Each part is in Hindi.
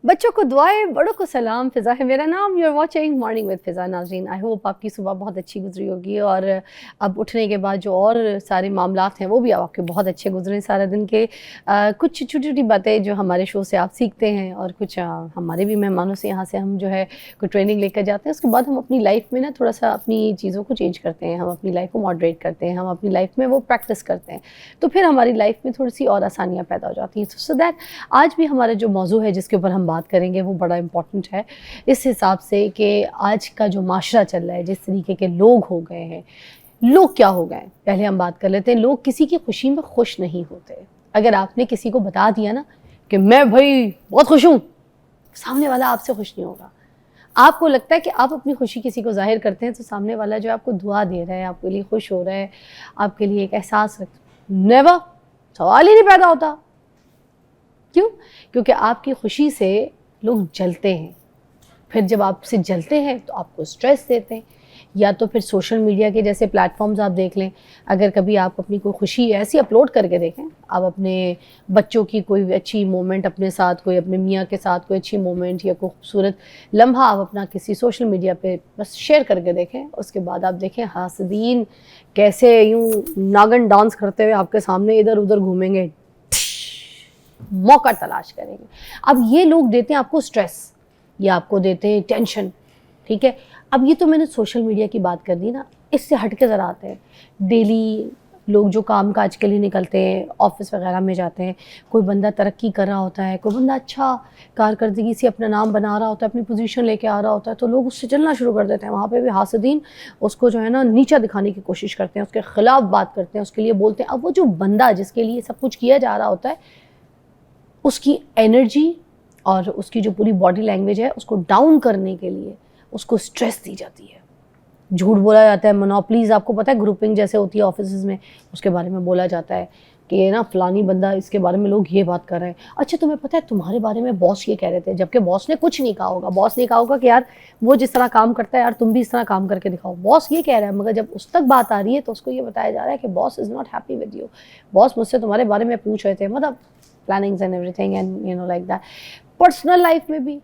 बच्चों को दुआएं, बड़ों को सलाम। फ़िज़ा है मेरा नाम। You are watching morning with Fiza. नाज़रीन, आई होप आपकी सुबह बहुत अच्छी गुजरी होगी और अब उठने के बाद जो और सारे मामलात हैं वो भी आपके बहुत अच्छे गुजरे सारा दिन के। कुछ छोटी-छोटी बातें जो हमारे शो से आप सीखते हैं और कुछ हमारे भी मेहमानों से यहाँ से हम जो है कोई ट्रेनिंग लेकर जाते हैं। उसके बाद हम अपनी लाइफ में ना थोड़ा-सा अपनी चीज़ों को चेंज करते हैं, हम अपनी लाइफ को मॉडरेट करते हैं, हम अपनी लाइफ में वो प्रैक्टिस करते हैं, तो फिर हमारी लाइफ में थोड़ी-सी और आसानियाँ पैदा हो जाती हैं। सो दैट आज भी हमारा जो मौजू है जिसके ऊपर हम बात करेंगे वो बड़ा इम्पोर्टेंट है इस हिसाब से कि आज का जो माशरा चल रहा है, जिस तरीके के लोग हो गए हैं, लोग क्या हो गए। पहले हम बात कर लेते हैं, लोग किसी की खुशी में खुश नहीं होते। अगर आपने किसी को बता दिया ना कि मैं भाई बहुत खुश हूँ, सामने वाला आपसे खुश नहीं होगा। आपको लगता है कि आप अपनी खुशी किसी को जाहिर करते हैं तो सामने वाला जो आपको दुआ दे रहा है, आपके लिए खुश हो रहा है, आपके लिए एक एहसास रखता है, नेवर, सवाल ही नहीं पैदा होता। क्यों? क्योंकि आपकी खुशी से लोग जलते हैं। फिर जब आपसे जलते हैं तो आपको स्ट्रेस देते हैं। या तो फिर सोशल मीडिया के जैसे प्लेटफॉर्म्स आप देख लें, अगर कभी आप अपनी कोई खुशी ऐसी अपलोड करके देखें, आप अपने बच्चों की कोई अच्छी मोमेंट अपने साथ, कोई अपने मियाँ के साथ कोई अच्छी मोमेंट या कोई खूबसूरत लम्हा आप अपना किसी सोशल मीडिया पे बस शेयर करके देखें, उसके बाद आप देखें हासदीन कैसे यूँ नागन डांस करते हुए आपके सामने इधर उधर घूमेंगे, मौका तलाश करेंगे। अब ये लोग देते हैं आपको स्ट्रेस, या आपको देते हैं टेंशन, ठीक है। अब ये तो मैंने सोशल मीडिया की बात कर दी ना, इससे हट के ज़रा आते हैं डेली लोग जो काम काज के लिए निकलते हैं, ऑफिस वगैरह में जाते हैं। कोई बंदा तरक्की कर रहा होता है, कोई बंदा अच्छा कारकर्दगी से अपना नाम बना रहा होता है, अपनी पोजीशन लेके आ रहा होता है, तो लोग उससे चलना शुरू कर देते हैं। वहाँ पे भी हासदीन उसको जो है ना नीचा दिखाने की कोशिश करते हैं, उसके ख़िलाफ़ बात करते हैं, उसके लिए बोलते हैं। अब वो जो बंदा जिसके लिए सब कुछ किया जा रहा होता है, उसकी एनर्जी और उसकी जो पूरी बॉडी लैंग्वेज है उसको डाउन करने के लिए उसको स्ट्रेस दी जाती है। झूठ बोला जाता है, मोनोपलीज, आपको पता है ग्रुपिंग जैसे होती है ऑफिस में, उसके बारे में बोला जाता है कि ये ना फलानी बंदा, इसके बारे में लोग ये बात कर रहे हैं। अच्छा तुम्हें पता है तुम्हारे बारे में बॉस ये कह रहे थे, जबकि बॉस ने कुछ नहीं कहा होगा। बॉस ने कहा होगा कि यार वो जिस तरह काम करता है यार तुम भी इस तरह काम करके दिखाओ। बॉस ये कह रहा है, मगर जब उस तक बात आ रही है तो उसको ये बताया जा रहा है कि boss is not happy with you, boss मुझसे तुम्हारे बारे में पूछ रहे थे, मतलब plannings and everything and you know like that. Personal life में भी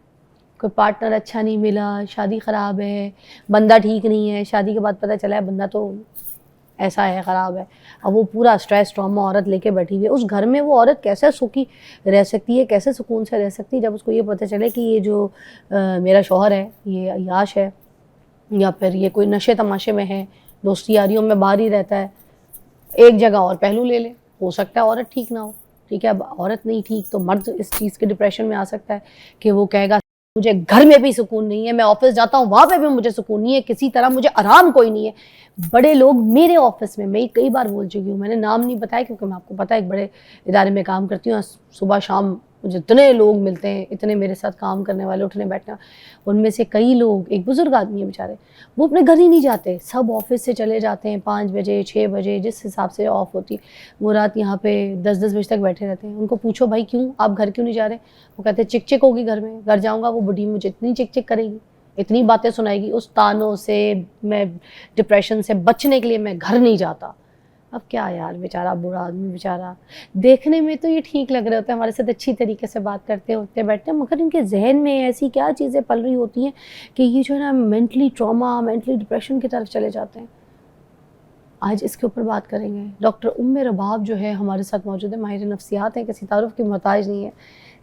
कोई पार्टनर अच्छा नहीं मिला, शादी ख़राब है, बंदा ठीक नहीं है, शादी के बाद पता चला है बंदा तो ऐसा है, ख़राब है। अब वो पूरा स्ट्रेस ट्रॉमा औरत लेके बैठी हुई है। उस घर में वो औरत कैसे सुखी रह सकती है, कैसे सुकून से रह सकती है जब उसको ये पता चले कि ये जो मेरा शौहर है ये अय्याश है, या फिर ये कोई नशे तमाशे में है, दोस्ती यारियों में बाहर ही रहता है। एक जगह और पहलू ले ले, हो सकता है औरत ठीक ना हो, ठीक है। अब औरत नहीं ठीक तो मर्द इस चीज़ के डिप्रेशन में आ सकता है कि वो कहेगा मुझे घर में भी सुकून नहीं है, मैं ऑफिस जाता हूँ वहाँ पे भी मुझे सुकून नहीं है, किसी तरह मुझे आराम कोई नहीं है। बड़े लोग मेरे ऑफिस में, मैं कई बार बोल चुकी हूँ, मैंने नाम नहीं बताया क्योंकि मैं आपको पता है एक बड़े इदारे में काम करती हूँ, सुबह शाम मुझे इतने लोग मिलते हैं, इतने मेरे साथ काम करने वाले, उठने बैठने, उनमें से कई लोग, एक बुज़ुर्ग आदमी है बेचारे, वो अपने घर ही नहीं जाते, सब ऑफिस से चले जाते हैं 5 बजे 6 बजे जिस हिसाब से ऑफ होती है, वो रात यहाँ पे 10-10 बजे तक बैठे रहते हैं। उनको पूछो भाई क्यों, आप घर क्यों नहीं जा रहे? वो कहते हैं चिक चिक होगी घर में, घर जाऊँगा वो बुढ़ी मुझे इतनी चिक चिक करेगी, इतनी बातें सुनाएगी, उस तानों से, मैं डिप्रेशन से बचने के लिए मैं घर नहीं जाता। अब क्या यार, बेचारा बूढ़ा आदमी, बेचारा देखने में तो ये ठीक लग रहे होते हैं, हमारे साथ अच्छी तरीके से बात करते होते बैठते हैं, मगर इनके जहन में ऐसी क्या चीज़ें पल रही होती हैं कि ये जो है ना मेंटली ट्रॉमा, मेंटली डिप्रेशन की तरफ चले जाते हैं। आज इसके ऊपर बात करेंगे। डॉक्टर उम्मे रबाब जो है हमारे साथ मौजूद है, माहिर नफ्सियात हैं, किसी तारुफ की मोहताज नहीं है।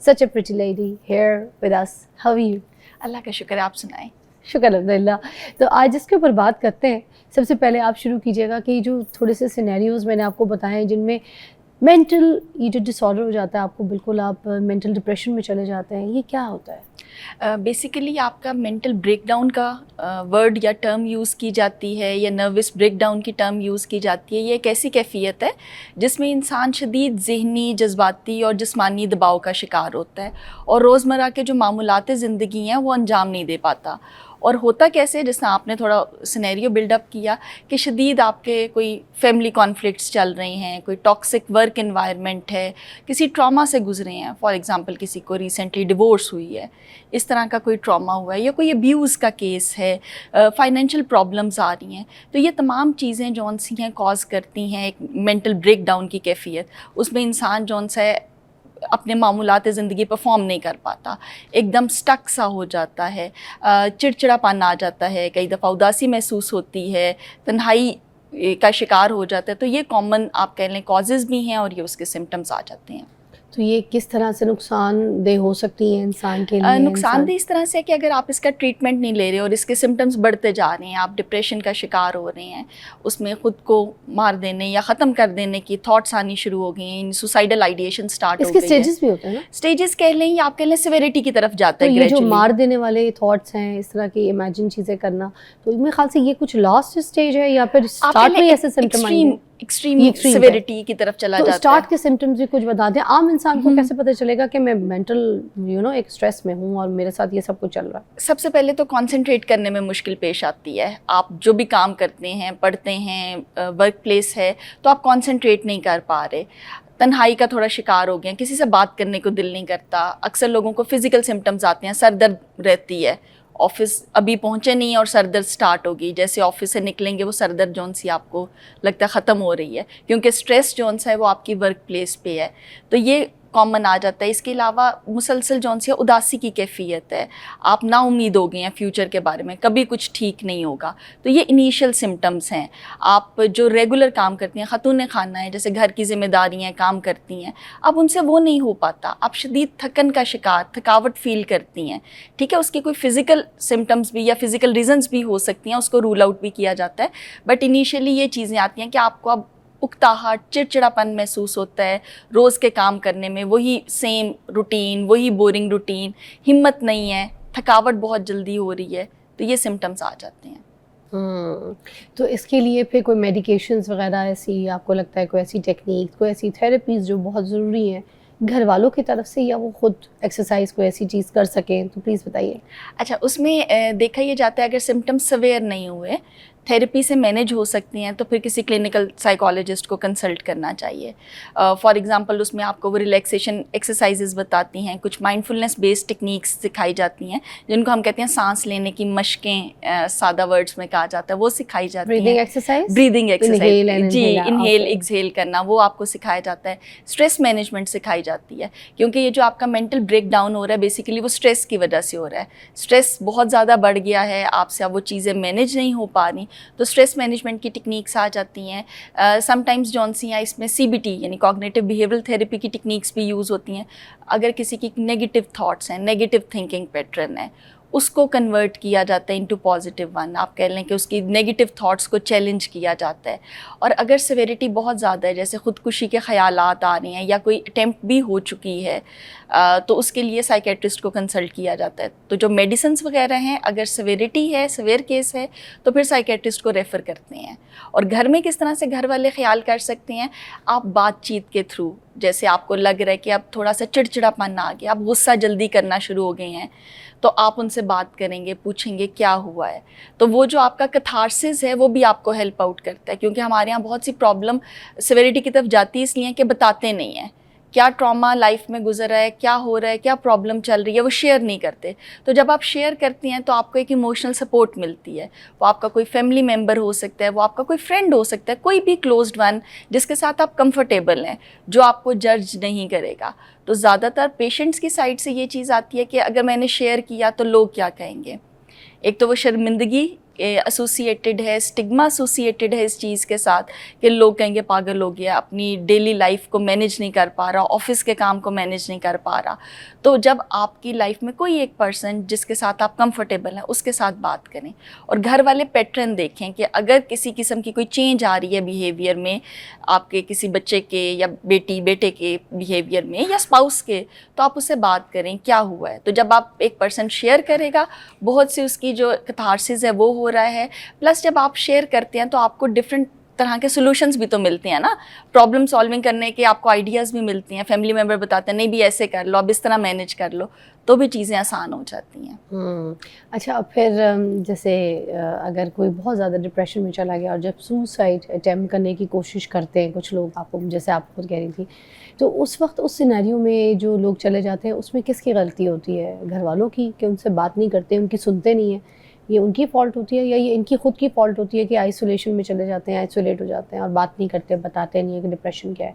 Such a pretty lady here with us, how are you? Allah का शुक्र है, आप सुनाएं। शुक्र अल्हम्दुलिल्लाह। तो आज इसके ऊपर बात करते हैं। सबसे पहले आप शुरू कीजिएगा कि जो थोड़े से सिनेरियोज़ मैंने आपको बताए हैं जिनमें मेंटल ये जो डिसऑर्डर हो जाता है, आपको बिल्कुल आप मेंटल डिप्रेशन में चले जाते हैं, ये क्या होता है? बेसिकली आपका मेंटल ब्रेकडाउन का वर्ड या टर्म यूज़ की जाती है, या नर्वस ब्रेकडाउन की टर्म यूज़ की जाती है। ये एक ऐसी कैफियत है जिसमें इंसान शदीद ज़हनी, जज्बाती और जिस्मानी दबाव का शिकार होता है और रोज़मर्रा के जो मामूलात ज़िंदगी हैं वो अंजाम नहीं दे पाता। और होता कैसे, जिसने आपने थोड़ा सिनेरियो बिल्डअप किया कि शदीद आपके कोई फैमिली कॉन्फ्लिक्ट्स चल रहे हैं, कोई टॉक्सिक वर्क एनवायरनमेंट है, किसी ट्रॉमा से गुजरे हैं, फॉर एग्जांपल किसी को रिसेंटली डिवोर्स हुई है, इस तरह का कोई ट्रॉमा हुआ है, या कोई अब्यूज़ का केस है, फाइनेंशियल प्रॉब्लम्स आ रही हैं, तो ये तमाम चीज़ें जौन सी हैं कॉज करती हैं एक मेंटल ब्रेकडाउन की कैफियत। उसमें इंसान जौन सा अपने मामूलात ज़िंदगी परफॉर्म नहीं कर पाता, एकदम स्टक सा हो जाता है, चिड़चिड़ापन आ जाता है, कई दफ़ा उदासी महसूस होती है, तन्हाई का शिकार हो जाता है। तो ये कॉमन आप कह लें कॉजेज़ भी हैं और ये उसके सिम्टम्स आ जाते हैं। तो ये किस तरह से नुकसानदेह हो सकती है इंसान के लिए? नुकसानदेह इस तरह से है कि अगर आप इसका ट्रीटमेंट नहीं ले रहे और इसके सिम्टम्स बढ़ते जा रहे हैं, आप डिप्रेशन का शिकार हो रहे हैं, उसमें ख़ुद को मार देने या ख़त्म कर देने की थॉट्स आनी शुरू हो गई हैं, सुसाइडल आइडिएशन स्टार्ट हो गई है। इसके स्टेजेस भी होते हैं ना? स्टेजेस कह लें या आप कह लें सिविरिटी की तरफ जाता तो है ये जो ग्रेजुअली। मार देने वाले थॉट्स हैं, इस तरह की इमेजिन चीज़ें करना, तो मेरे ख्याल से ये कुछ लास्ट स्टेज है या फिर स्टार्ट में ऐसे सिम्टम आएंगे? एक्सट्रीम सिविरिटी की तरफ चला तो जाता है। स्टार्ट के सिम्टम्स भी कुछ बता दें। आम इंसान को कैसे पता चलेगा कि मैं मेंटल एक स्ट्रेस में हूँ और मेरे साथ ये सब कुछ चल रहा है? सबसे पहले तो कंसंट्रेट करने में मुश्किल पेश आती है। आप जो भी काम करते हैं, पढ़ते हैं, वर्क प्लेस है, तो आप कंसंट्रेट नहीं कर पा रहे, तन्हाई का थोड़ा शिकार हो गया, किसी से बात करने को दिल नहीं करता। अक्सर लोगों को फिजिकल सिम्टम्स आते हैं, सर दर्द रहती है, ऑफिस अभी पहुंचे नहीं और सर दर्द स्टार्ट होगी, जैसे ऑफिस से निकलेंगे वो सर दर्द जौन सी आपको लगता है ख़त्म हो रही है, क्योंकि स्ट्रेस जौन सा है वो आपकी वर्क प्लेस पे है। तो ये कॉमन आ जाता है। इसके अलावा मुसलसल जौन सी उदासी की कैफियत है, आप ना उम्मीद हो गए हैं फ्यूचर के बारे में, कभी कुछ ठीक नहीं होगा, तो ये इनिशियल सिम्टम्स हैं। आप जो रेगुलर काम करती हैं, ख़तून खाना है, जैसे घर की जिम्मेदारियां काम करती हैं, अब उनसे वो नहीं हो पाता, आप शदीद थकन का शिकार, थकावट फील करती हैं, ठीक है। उसके कोई फ़िज़िकल सिम्टम्स भी या फिज़िकल रीजंस भी हो सकती हैं, उसको रूल आउट भी किया जाता है। बट इनिशियली ये चीज़ें आती हैं कि आपको अब उकताहट, चिड़चिड़ापन महसूस होता है रोज़ के काम करने में, वही सेम रूटीन, वही बोरिंग रूटीन, हिम्मत नहीं है, थकावट बहुत जल्दी हो रही है, तो ये सिम्टम्स आ जाते हैं। तो इसके लिए फिर कोई मेडिकेशंस वगैरह ऐसी आपको लगता है, कोई ऐसी टेक्निक, कोई ऐसी थेरेपीज़ जो बहुत ज़रूरी है घर वालों की तरफ से, या वो खुद एक्सरसाइज कोई ऐसी चीज़ कर सकें, तो प्लीज़ बताइए। अच्छा, उसमें देखा ये जाता है अगर सिम्टम्स सवेयर नहीं हुए, थेरेपी से मैनेज हो सकती हैं, तो फिर किसी क्लिनिकल साइकोलॉजिस्ट को कंसल्ट करना चाहिए। फॉर एग्जांपल उसमें आपको वो रिलैक्सेशन एक्सरसाइजेज बताती हैं, कुछ माइंडफुलनेस बेस्ड टेक्निक्स सिखाई जाती हैं, जिनको हम कहते हैं सांस लेने की मशकें, सादा वर्ड्स में कहा जाता है, वो सिखाई जाती हैं। ब्रीदिंग एक्सरसाइज जी, इनहेल एक्सहेल करना, वो आपको सिखाया जाता है। स्ट्रेस मैनेजमेंट सिखाई जाती है, क्योंकि ये जो आपका मेंटल ब्रेक डाउन हो रहा है बेसिकली वो स्ट्रेस की वजह से हो रहा है। स्ट्रेस बहुत ज़्यादा बढ़ गया है आपसे, अब वो चीज़ें मैनेज नहीं हो पा रही, तो स्ट्रेस मैनेजमेंट की टेक्निक्स आ जाती हैं। समटाइम्स जौन सी हैं इसमें CBT यानी कॉग्निटिव बिहेवियरल थेरेपी की टेक्निक्स भी यूज़ होती हैं। अगर किसी की नेगेटिव थॉट्स हैं, नेगेटिव थिंकिंग पैटर्न है, उसको कन्वर्ट किया जाता है इनटू पॉजिटिव वन। आप कह लें कि उसकी नेगेटिव थॉट्स को चैलेंज किया जाता है। और अगर सेवेरिटी बहुत ज़्यादा है, जैसे ख़ुदकुशी के ख़यालात आ रहे हैं या कोई अटैम्प्ट भी हो चुकी है, तो उसके लिए साइकेट्रिस्ट को कंसल्ट किया जाता है। तो जो मेडिसिन्स वगैरह हैं, अगर सेवेरिटी है, सेवेयर केस है, तो फिर साइकेट्रिस्ट को रेफ़र करते हैं। और घर में किस तरह से घर वाले ख्याल कर सकते हैं, आप बातचीत के थ्रू, जैसे आपको लग रहा है कि अब थोड़ा सा चिड़चिड़ापन आ गया, आप गुस्सा जल्दी करना शुरू हो गए हैं, तो आप उनसे बात करेंगे, पूछेंगे क्या हुआ है, तो वो जो आपका कैथारसिस है वो भी आपको हेल्प आउट करता है। क्योंकि हमारे यहाँ बहुत सी प्रॉब्लम सेवेरिटी की तरफ जाती है इसलिए कि बताते नहीं हैं क्या ट्रॉमा लाइफ में गुजर रहा है, क्या हो रहा है, क्या प्रॉब्लम चल रही है, वो शेयर नहीं करते। तो जब आप शेयर करती हैं तो आपको एक इमोशनल सपोर्ट मिलती है। वो आपका कोई फैमिली मेम्बर हो सकता है, वो आपका कोई फ्रेंड हो सकता है, कोई भी क्लोज्ड वन जिसके साथ आप कंफर्टेबल हैं, जो आपको जज नहीं करेगा। तो ज़्यादातर पेशेंट्स की साइड से ये चीज़ आती है कि अगर मैंने शेयर किया तो लोग क्या कहेंगे। एक तो वो शर्मिंदगी एसोसिएटेड है, स्टिग्मा एसोसिएटेड है इस चीज़ के साथ कि लोग कहेंगे पागल हो गया, अपनी डेली लाइफ को मैनेज नहीं कर पा रहा, ऑफिस के काम को मैनेज नहीं कर पा रहा। तो जब आपकी लाइफ में कोई एक पर्सन जिसके साथ आप कंफर्टेबल हैं उसके साथ बात करें और घर वाले पैटर्न देखें कि अगर किसी किस्म की कोई चेंज आ रही है बिहेवियर में, आपके किसी बच्चे के या बेटे के बिहेवियर में या स्पाउस के, तो आप उससे बात करें क्या हुआ है। तो जब आप एक पर्सन शेयर करेगा, बहुत सी उसकी जो कैथारसिस है वो हो रहा है, प्लस जब आप शेयर करते हैं तो आपको डिफरेंट तरह के सॉल्यूशंस भी तो मिलते हैं ना, प्रॉब्लम सॉल्विंग करने के आपको आइडियाज़ भी मिलती हैं। फैमिली मेम्बर बताते हैं नहीं भी ऐसे कर लो, अब इस तरह मैनेज कर लो, तो भी चीज़ें आसान हो जाती हैं। अच्छा, फिर जैसे अगर कोई बहुत ज़्यादा डिप्रेशन में चला गया और जब सुसाइड अटैम्प्ट करने की कोशिश करते हैं कुछ लोग, आपको जैसे आप खुद कह रही थी, तो उस वक्त उस सिनेरियो में जो लोग चले जाते हैं उसमें किसकी गलती होती है? घर वालों की कि उनसे बात नहीं करते, उनकी सुनते नहीं है, ये उनकी फ़ॉल्ट होती है, या ये इनकी खुद की फ़ॉल्ट होती है कि आइसोलेशन में चले जाते हैं, आइसोलेट हो जाते हैं और बात नहीं करते, बताते नहीं है कि डिप्रेशन क्या है?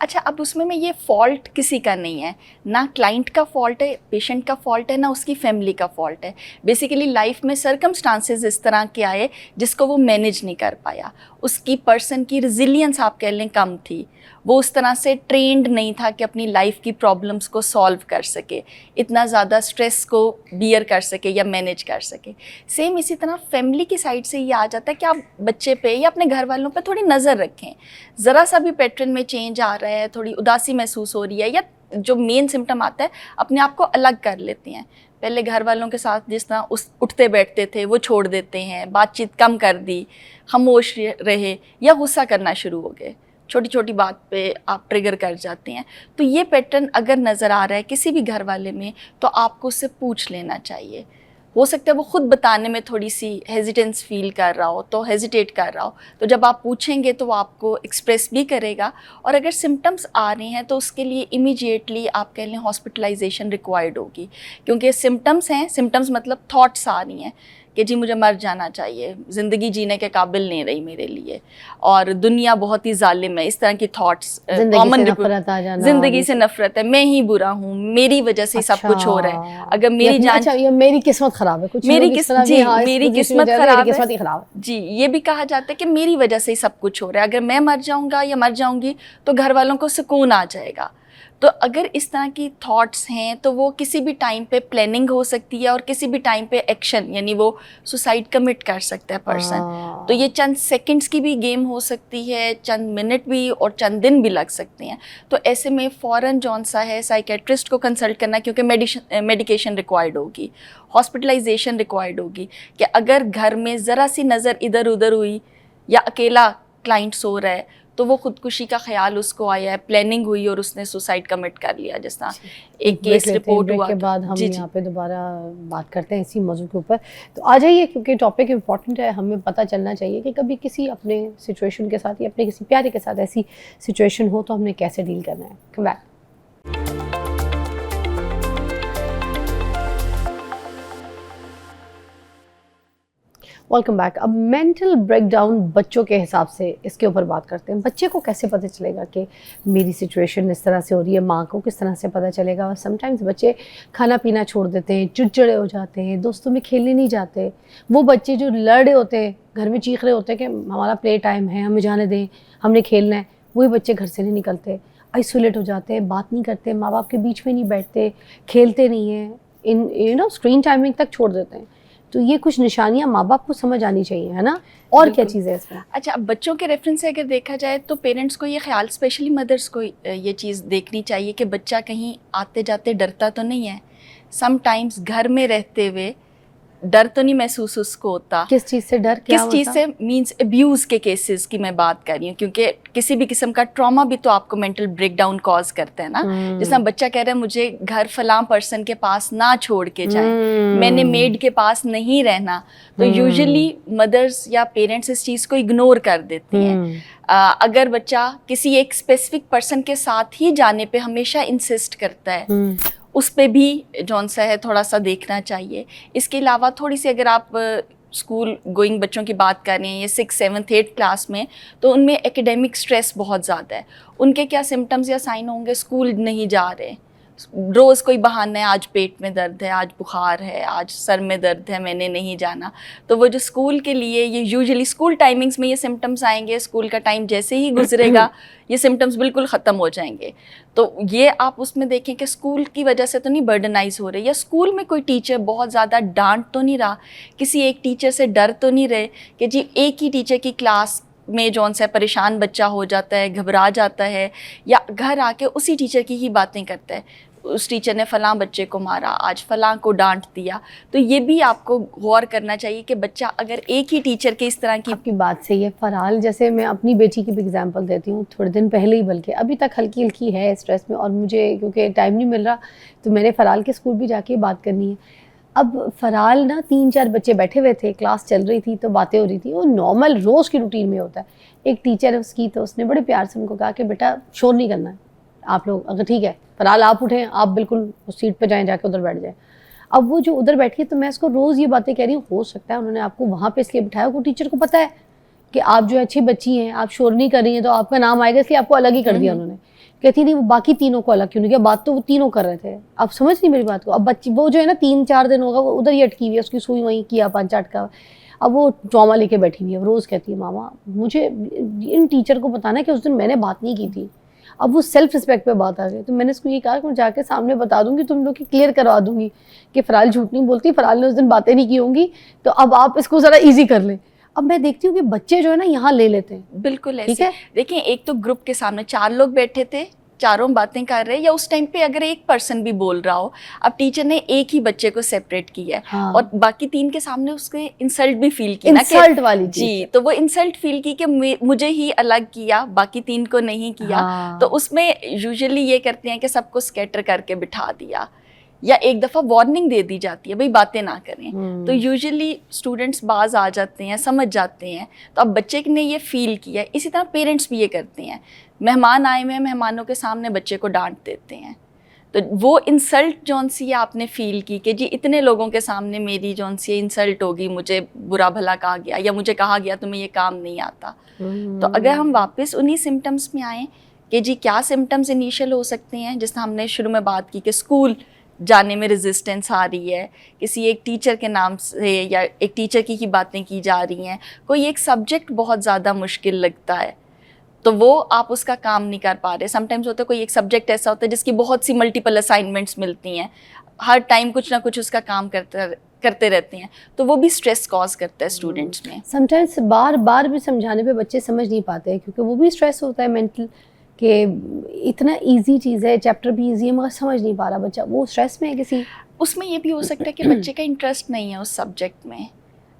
अच्छा, अब उसमें में ये फॉल्ट किसी का नहीं है, ना क्लाइंट का फॉल्ट है, पेशेंट का फॉल्ट है, ना उसकी फैमिली का फॉल्ट है। बेसिकली लाइफ में सर्कमस्टांसेस इस तरह के आए जिसको वो मैनेज नहीं कर पाया, उसकी पर्सन की रिजिलियंस आप कह लें कम थी, वो उस तरह से ट्रेंड नहीं था कि अपनी लाइफ की प्रॉब्लम्स को सॉल्व कर सके, इतना ज़्यादा स्ट्रेस को बियर कर सके या मैनेज कर सके। सेम इसी तरह फैमिली की साइड से ये आ जाता है कि आप बच्चे पे या अपने घर वालों पे थोड़ी नज़र रखें। ज़रा सा भी पैटर्न में चेंज आ रहा है, थोड़ी उदासी महसूस हो रही है या जो मेन सिम्टम आता है, अपने आप को अलग कर लेते हैं। पहले घर वालों के साथ जिस तरह उठते बैठते थे वो छोड़ देते हैं, बातचीत कम कर दी, खामोश रहे या गुस्सा करना शुरू हो गए, छोटी छोटी बात पे आप ट्रिगर कर जाते हैं। तो ये पैटर्न अगर नज़र आ रहा है किसी भी घर वाले में तो आपको उससे पूछ लेना चाहिए। हो सकता है वो खुद बताने में थोड़ी सी हेजिटेंस फील कर रहा हो, तो हेजिटेट कर रहा हो, तो जब आप पूछेंगे तो वो आपको एक्सप्रेस भी करेगा। और अगर सिम्टम्स आ रहे हैं तो उसके लिए इमीडिएटली आप कह लें हॉस्पिटलाइजेशन रिक्वायर्ड होगी, क्योंकि सिम्टम्स हैं, सिम्टम्स मतलब थॉट्स आ रही हैं कि जी मुझे मर जाना चाहिए, ज़िंदगी जीने के काबिल नहीं रही मेरे लिए, और दुनिया बहुत ही जालिम है, इस तरह की थॉट्स कॉमन। ज़िंदगी से नफरत है, मैं ही बुरा हूँ, मेरी वजह से सब कुछ हो रहा है, अगर मेरी जान, अच्छा ये मेरी किस्मत खराब है, कुछ मेरी किस्मत खराब है जी, ये भी कहा जाता है कि मेरी वजह से ही सब कुछ हो रहा है, अगर मैं मर जाऊँगा या मर जाऊँगी तो घर वालों को सुकून आ जाएगा। तो अगर इस तरह की थॉट्स हैं तो वो किसी भी टाइम पे प्लानिंग हो सकती है और किसी भी टाइम पे एक्शन, यानी वो सुसाइड कमिट कर सकता है पर्सन। तो ये चंद सेकंड्स की भी गेम हो सकती है, चंद मिनट भी और चंद दिन भी लग सकते हैं। तो ऐसे में फ़ौरन जौन सा है साइकेट्रिस्ट को कंसल्ट करना, क्योंकि मेडिकेशन रिक्वायर्ड होगी, हॉस्पिटलाइजेशन रिक्वायर्ड होगी। कि अगर घर में ज़रा सी नज़र इधर उधर हुई या अकेला क्लाइंट सो रहा है तो वो खुदकुशी का ख्याल उसको आया है, प्लानिंग हुई और उसने सुसाइड कमिट कर लिया, जिस तरह एक केस रिपोर्ट हुआ। के बाद हम यहाँ पे दोबारा बात करते हैं इसी मौजू के ऊपर। तो आ जाइए, क्योंकि टॉपिक इम्पॉर्टेंट है, हमें पता चलना चाहिए कि कभी किसी अपने सिचुएशन के साथ या अपने किसी प्यारे के साथ ऐसी सिचुएशन हो तो हमने कैसे डील करना है। Come back. Welcome back. अब मेंटल ब्रेकडाउन बच्चों के हिसाब से इसके ऊपर बात करते हैं। बच्चे को कैसे पता चलेगा कि मेरी सिचुएशन इस तरह से हो रही है, माँ को किस तरह से पता चलेगा। और समटाइम्स बच्चे खाना पीना छोड़ देते हैं, चिड़चिड़े हो जाते हैं, दोस्तों में खेलने नहीं जाते। वो बच्चे जो लड़ रहे होते हैं, घर में चीख रहे होते हैं कि हमारा प्ले टाइम है, हमें जाने दें, हमने खेलना है, वही बच्चे घर से नहीं निकलते, आइसोलेट हो जाते हैं, बात नहीं करते, माँ बाप के बीच में नहीं बैठते, खेलते नहीं हैं, स्क्रीन टाइमिंग तक छोड़ देते हैं। तो ये कुछ निशानियां माँ बाप को समझ आनी चाहिए, है ना। और क्या चीज़ है इसमें? अच्छा, अब बच्चों के रेफरेंस से अगर देखा जाए तो पेरेंट्स को ये ख्याल, स्पेशली मदर्स को ये चीज़ देखनी चाहिए कि बच्चा कहीं आते जाते डरता तो नहीं है। समटाइम्स घर में रहते हुए डर तो नहीं महसूस उसको होता। किस चीज़ से डर? किस चीज़ से? मींस अब्यूज़ के केसेस की मैं बात कर रही हूँ, क्योंकि किसी भी किस्म का ट्रॉमा भी तो आपको मेंटल ब्रेकडाउन कॉज करता है ना। जैसा बच्चा कह रहा है मुझे घर फलां पर्सन के पास ना छोड़ के जाए, मैंने मेड के पास नहीं रहना, तो यूजुअली मदर्स या पेरेंट्स इस चीज़ को इग्नोर कर देती हैं। अगर बच्चा किसी एक स्पेसिफिक पर्सन के साथ ही जाने पे हमेशा इंसिस्ट करता है, उस पे भी जौन सा है थोड़ा सा देखना चाहिए। इसके अलावा थोड़ी सी अगर आप स्कूल गोइंग बच्चों की बात कर रहे हैं, ये 6, 7, 8 क्लास में, तो उनमें एकेडमिक स्ट्रेस बहुत ज़्यादा है। उनके क्या सिम्टम्स या साइन होंगे? स्कूल नहीं जा रहे, रोज़ कोई बहाना है, आज पेट में दर्द है, आज बुखार है, आज सर में दर्द है, मैंने नहीं जाना। तो वो जो स्कूल के लिए ये यूजुअली स्कूल टाइमिंग्स में ये सिम्टम्स आएंगे, स्कूल का टाइम जैसे ही गुजरेगा ये सिम्टम्स बिल्कुल ख़त्म हो जाएंगे। तो ये आप उसमें देखें कि स्कूल की वजह से तो नहीं बर्डनाइज हो रहे, या स्कूल में कोई टीचर बहुत ज़्यादा डांट तो नहीं रहा, किसी एक टीचर से डर तो नहीं रहे कि जी एक ही टीचर की क्लास में जौन सा परेशान बच्चा हो जाता है, घबरा जाता है, या घर आके उसी टीचर की ही बातें करता है, उस टीचर ने फ़लाँ बच्चे को मारा, आज फ़लाँ को डांट दिया। तो ये भी आपको गौर करना चाहिए कि बच्चा अगर एक ही टीचर के इस तरह की। आपकी बात सही है फ़रहाल, जैसे मैं अपनी बेटी की भी एग्जांपल देती हूँ, थोड़े दिन पहले ही, बल्कि अभी तक हल्की हल्की है स्ट्रेस में, और मुझे क्योंकि टाइम नहीं मिल रहा तो मैंने फ़रहाल के स्कूल भी जाके बात करनी है। अब फ़रहाल ना 3-4 बच्चे बैठे हुए थे, क्लास चल रही थी तो बातें हो रही थी, वो नॉर्मल रोज़ की रूटीन में होता है। एक टीचर है उसकी, तो उसने बड़े प्यार से उनको कहा कि बेटा शोर नहीं करना है आप लोग, अगर ठीक है फ़रहाल आप उठें, आप बिल्कुल उस सीट पे जाएं, जाके उधर बैठ जाएं। अब वो जो उधर बैठी है, तो मैं इसको रोज़ ये बातें कह रही हूँ, हो सकता है उन्होंने आपको वहाँ पे इसलिए बिठाया, वो टीचर को पता है कि आप जो अच्छी बच्ची हैं, आप शोर नहीं कर रही हैं तो आपका नाम आएगा, इसलिए आपको अलग ही कर दिया उन्होंने। कहती नहीं वो बाकी तीनों को अलग क्यों नहीं किया, बात तो वो तीनों कर रहे थे। आप समझ नहीं मेरी बात को। अब बच्ची वो जो है ना 3-4 दिन होगा वो उधर ही अटकी हुई है, उसकी सुई वहीं किया 5-8 का, अब वो ट्रॉमा लेके बैठी हुई है। रोज़ कहती है मामा मुझे इन टीचर को बताना है कि उस दिन मैंने बात नहीं की थी। अब वो सेल्फ रिस्पेक्ट पे बात आ गई, तो मैंने इसको ये कहा कि मैं जाके सामने बता दूंगी, तुम लोग की क्लियर करवा दूंगी कि फ़राल झूठ नहीं बोलती, फ़राल ने उस दिन बातें नहीं की होंगी, तो अब आप इसको ज़रा ईजी कर लें। अब मैं देखती हूँ कि बच्चे जो है ना यहाँ ले लेते हैं। बिल्कुल ठीक ऐसे। है। देखिए एक तो ग्रुप के सामने 4 लोग बैठे थे, चारों बातें कर रहे हैं, या उस टाइम पे अगर एक पर्सन भी बोल रहा हो, अब टीचर ने एक ही बच्चे को सेपरेट किया है हाँ। और बाकी 3 के सामने उसके इंसल्ट भी फील की ना, इंसल्ट वाली चीज़। जी, तो वो इंसल्ट फील की कि मुझे ही अलग किया, बाकी 3 को नहीं किया। हाँ। तो उसमें यूजुअली ये करते हैं कि सबको स्कैटर करके बिठा दिया, या एक दफ़ा वार्निंग दे दी जाती है भाई बातें ना करें। तो यूजुअली स्टूडेंट्स बाज आ जाते हैं, समझ जाते हैं। तो अब बच्चे ने ये फील किया, इसी तरह पेरेंट्स भी ये करते हैं। मेहमान आए हुए हैं, मेहमानों के सामने बच्चे को डांट देते हैं। तो वो इंसल्ट जौन सी आपने फील की कि जी इतने लोगों के सामने मेरी जौन सी इंसल्ट होगी, मुझे बुरा भला कहा गया या मुझे कहा गया तुम्हें ये काम नहीं आता। तो अगर हम वापस उन्हीं सिम्टम्स में आएँ कि जी क्या सिम्टम्स इनिशियल हो सकते हैं, जिस हमने शुरू में बात की कि स्कूल जाने में रेजिस्टेंस आ रही है, किसी एक टीचर के नाम से या एक टीचर की ही बातें की जा रही हैं, कोई एक सब्जेक्ट बहुत ज़्यादा मुश्किल लगता है तो वो आप उसका काम नहीं कर पा रहे। समटाइम्स होता है कोई एक सब्जेक्ट ऐसा होता है जिसकी बहुत सी मल्टीपल असाइनमेंट्स मिलती हैं, हर टाइम कुछ ना कुछ उसका काम करते रहते हैं, तो वो भी स्ट्रेस कॉज करता है स्टूडेंट्स में। समटाइम्स बार बार भी समझाने पे बच्चे समझ नहीं पाते हैं, क्योंकि वो भी स्ट्रेस होता है मेंटल, कि इतना इजी चीज़ है, चैप्टर भी इजी है मगर समझ नहीं पा रहा बच्चा, वो स्ट्रेस में है किसी। उसमें ये भी हो सकता है कि बच्चे का इंटरेस्ट नहीं है उस सब्जेक्ट में।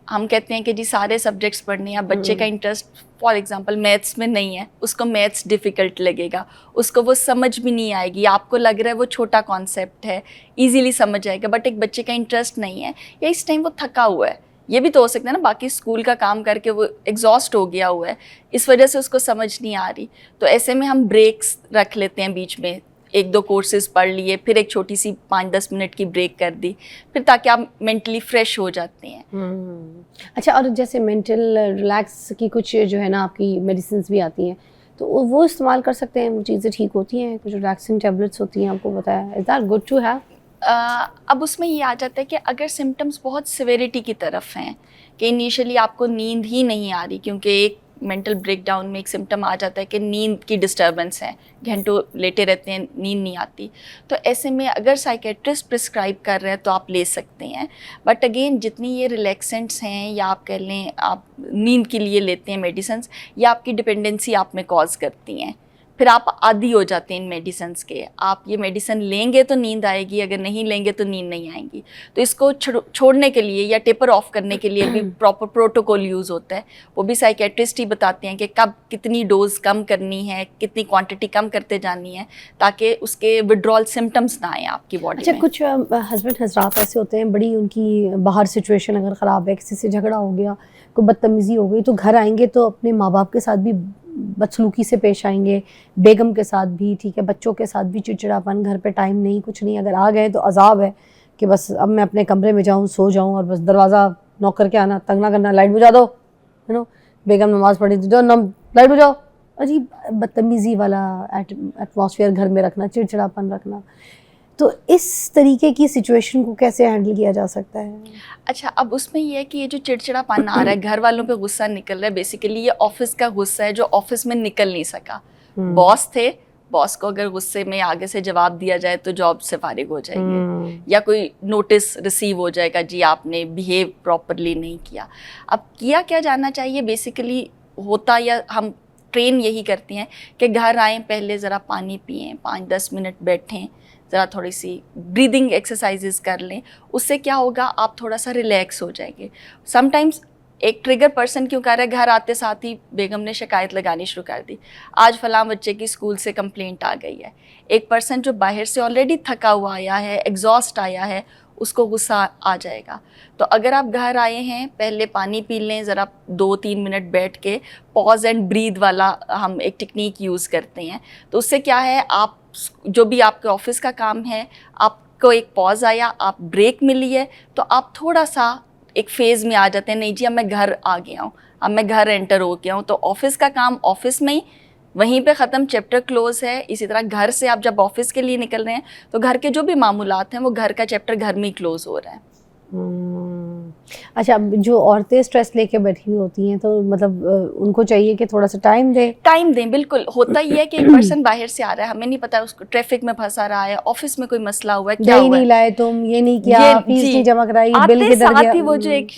हम कहते हैं कि जी सारे सब्जेक्ट्स पढ़ने हैं, बच्चे का इंटरेस्ट फॉर एग्जांपल मैथ्स में नहीं है, उसको मैथ्स डिफ़िकल्ट लगेगा, उसको वो समझ भी नहीं आएगी। आपको लग रहा है वो छोटा कॉन्सेप्ट है, इजीली समझ जाएगा, बट एक बच्चे का इंटरेस्ट नहीं है या इस टाइम वो थका हुआ है, ये भी तो हो सकता है ना, बाकी स्कूल का काम करके वो एग्जॉस्ट हो गया हुआ है, इस वजह से उसको समझ नहीं आ रही। तो ऐसे में हम ब्रेक्स रख लेते हैं बीच में, 1-2 कोर्सेज पढ़ लिए, फिर एक छोटी सी 5-10 मिनट की ब्रेक कर दी, फिर ताकि आप मेंटली फ्रेश हो जाते हैं। अच्छा, और जैसे मेंटल रिलैक्स की कुछ जो है ना आपकी मेडिसिन भी आती हैं, तो वो इस्तेमाल कर सकते हैं, वो चीज़ें ठीक होती हैं, कुछ रिलैक्सिंग टैबलेट्स होती हैं, आपको बताया, is that good to have? अब उसमें ये आ जाता है कि अगर सिम्टम्स बहुत सिविरिटी की तरफ हैं, कि इनिशियली आपको नींद ही नहीं आ रही, क्योंकि एक मेंटल ब्रेकडाउन में एक सिम्टम आ जाता है कि नींद की डिस्टर्बेंस है, घंटों लेटे रहते हैं, नींद नहीं आती, तो ऐसे में अगर साइकेट्रिस्ट प्रिस्क्राइब कर रहे हैं तो आप ले सकते हैं। बट अगेन जितनी ये रिलैक्सेंट्स हैं या आप कह लें आप नींद के लिए लेते हैं मेडिसिन्स, या आपकी डिपेंडेंसी आप में कॉज करती हैं, फिर आप आदी हो जाते हैं इन मेडिसिन्स के। आप ये मेडिसिन लेंगे तो नींद आएगी, अगर नहीं लेंगे तो नींद नहीं आएगी। तो इसको छोड़ने के लिए या टेपर ऑफ करने के लिए भी प्रॉपर प्रोटोकॉल यूज़ होता है, वो भी साइकेट्रिस्ट ही बताते हैं कि कब कितनी डोज कम करनी है, कितनी क्वांटिटी कम करते जानी है, ताकि उसके विड्रॉल सिम्टम्स ना आए आपकी बॉडी में। अच्छा, कुछ हस्बैंड हजरात ऐसे होते हैं, बड़ी उनकी बाहर सिचुएशन अगर ख़राब है, किसी से झगड़ा हो गया, कोई बदतमीज़ी हो गई, तो घर आएंगे तो अपने माँ बाप के साथ भी बदसलूकी से पेश आएंगे, बेगम के साथ भी, ठीक है, बच्चों के साथ भी चिड़चिड़ापन, घर पे टाइम नहीं, कुछ नहीं, अगर आ गए तो अजाब है कि बस अब मैं अपने कमरे में जाऊँ, सो जाऊँ और बस दरवाज़ा नॉक करके आना, तंग ना करना, लाइट बुझा दो, यू नो, बेगम नमाज़ पढ़ी तो लाइट बुझाओ। अजीब बदतमीज़ी वाला एटमॉस्फेयर घर में रखना, चिड़चिड़ापन रखना, तो इस तरीके की सिचुएशन को कैसे हैंडल किया जा सकता है? अच्छा, अब उसमें ये है कि ये जो चिड़चिड़ापन आ रहा है, घर वालों पे गुस्सा निकल रहा है, बेसिकली ये ऑफिस का गुस्सा है जो ऑफिस में निकल नहीं सका। बॉस थे, बॉस को अगर गुस्से में आगे से जवाब दिया जाए तो जॉब से फारिग हो जाएंगे, या कोई नोटिस रिसीव हो जाएगा जी आपने बिहेव प्रॉपरली नहीं किया। अब किया क्या जाना चाहिए, बेसिकली होता या हम ट्रेन यही करते हैं कि घर आएँ, पहले ज़रा पानी पिएँ, 5-10 मिनट बैठें, ज़रा थोड़ी सी ब्रीदिंग एक्सरसाइजेस कर लें, उससे क्या होगा आप थोड़ा सा रिलैक्स हो जाएंगे। समटाइम्स एक ट्रिगर पर्सन क्यों कर रहा है, घर आते साथ ही बेगम ने शिकायत लगानी शुरू कर दी, आज फलां बच्चे की स्कूल से कंप्लेंट आ गई है। एक पर्सन जो बाहर से ऑलरेडी थका हुआ आया है, एग्जॉस्ट आया है, उसको गुस्सा आ जाएगा। तो अगर आप घर आए हैं, पहले पानी पी लें, ज़रा 2-3 मिनट बैठ के पॉज एंड ब्रीद वाला हम एक टेक्निक यूज़ करते हैं। तो उससे क्या है, आप जो भी आपके ऑफिस का काम है, आपको एक पॉज आया, आप ब्रेक मिली है, तो आप थोड़ा सा एक फेज़ में आ जाते हैं, नहीं जी अब मैं घर आ गया हूँ, अब मैं घर एंटर हो गया हूँ, तो ऑफिस का काम ऑफिस में ही, वहीं पे ख़त्म, चैप्टर क्लोज है। इसी तरह घर से आप जब ऑफिस के लिए निकल रहे हैं तो घर के जो भी मामूलात हैं वो घर का चैप्टर घर में ही क्लोज हो रहा है। अच्छा, जो औरतें स्ट्रेस लेके बैठी हुई होती हैं तो मतलब उनको चाहिए कि थोड़ा सा टाइम दें। बिल्कुल। होता ही है कि एक पर्सन बाहर से आ रहा है, हमें नहीं पता उसको ट्रैफिक में फंसा रहा है, ऑफिस में कोई मसला हुआ है, क्या दही हुआ है, नहीं लाए तुम, ये नहीं किया, फीस नहीं जमा कराई, बिल आते किधर साथ गया। ही वो जो एक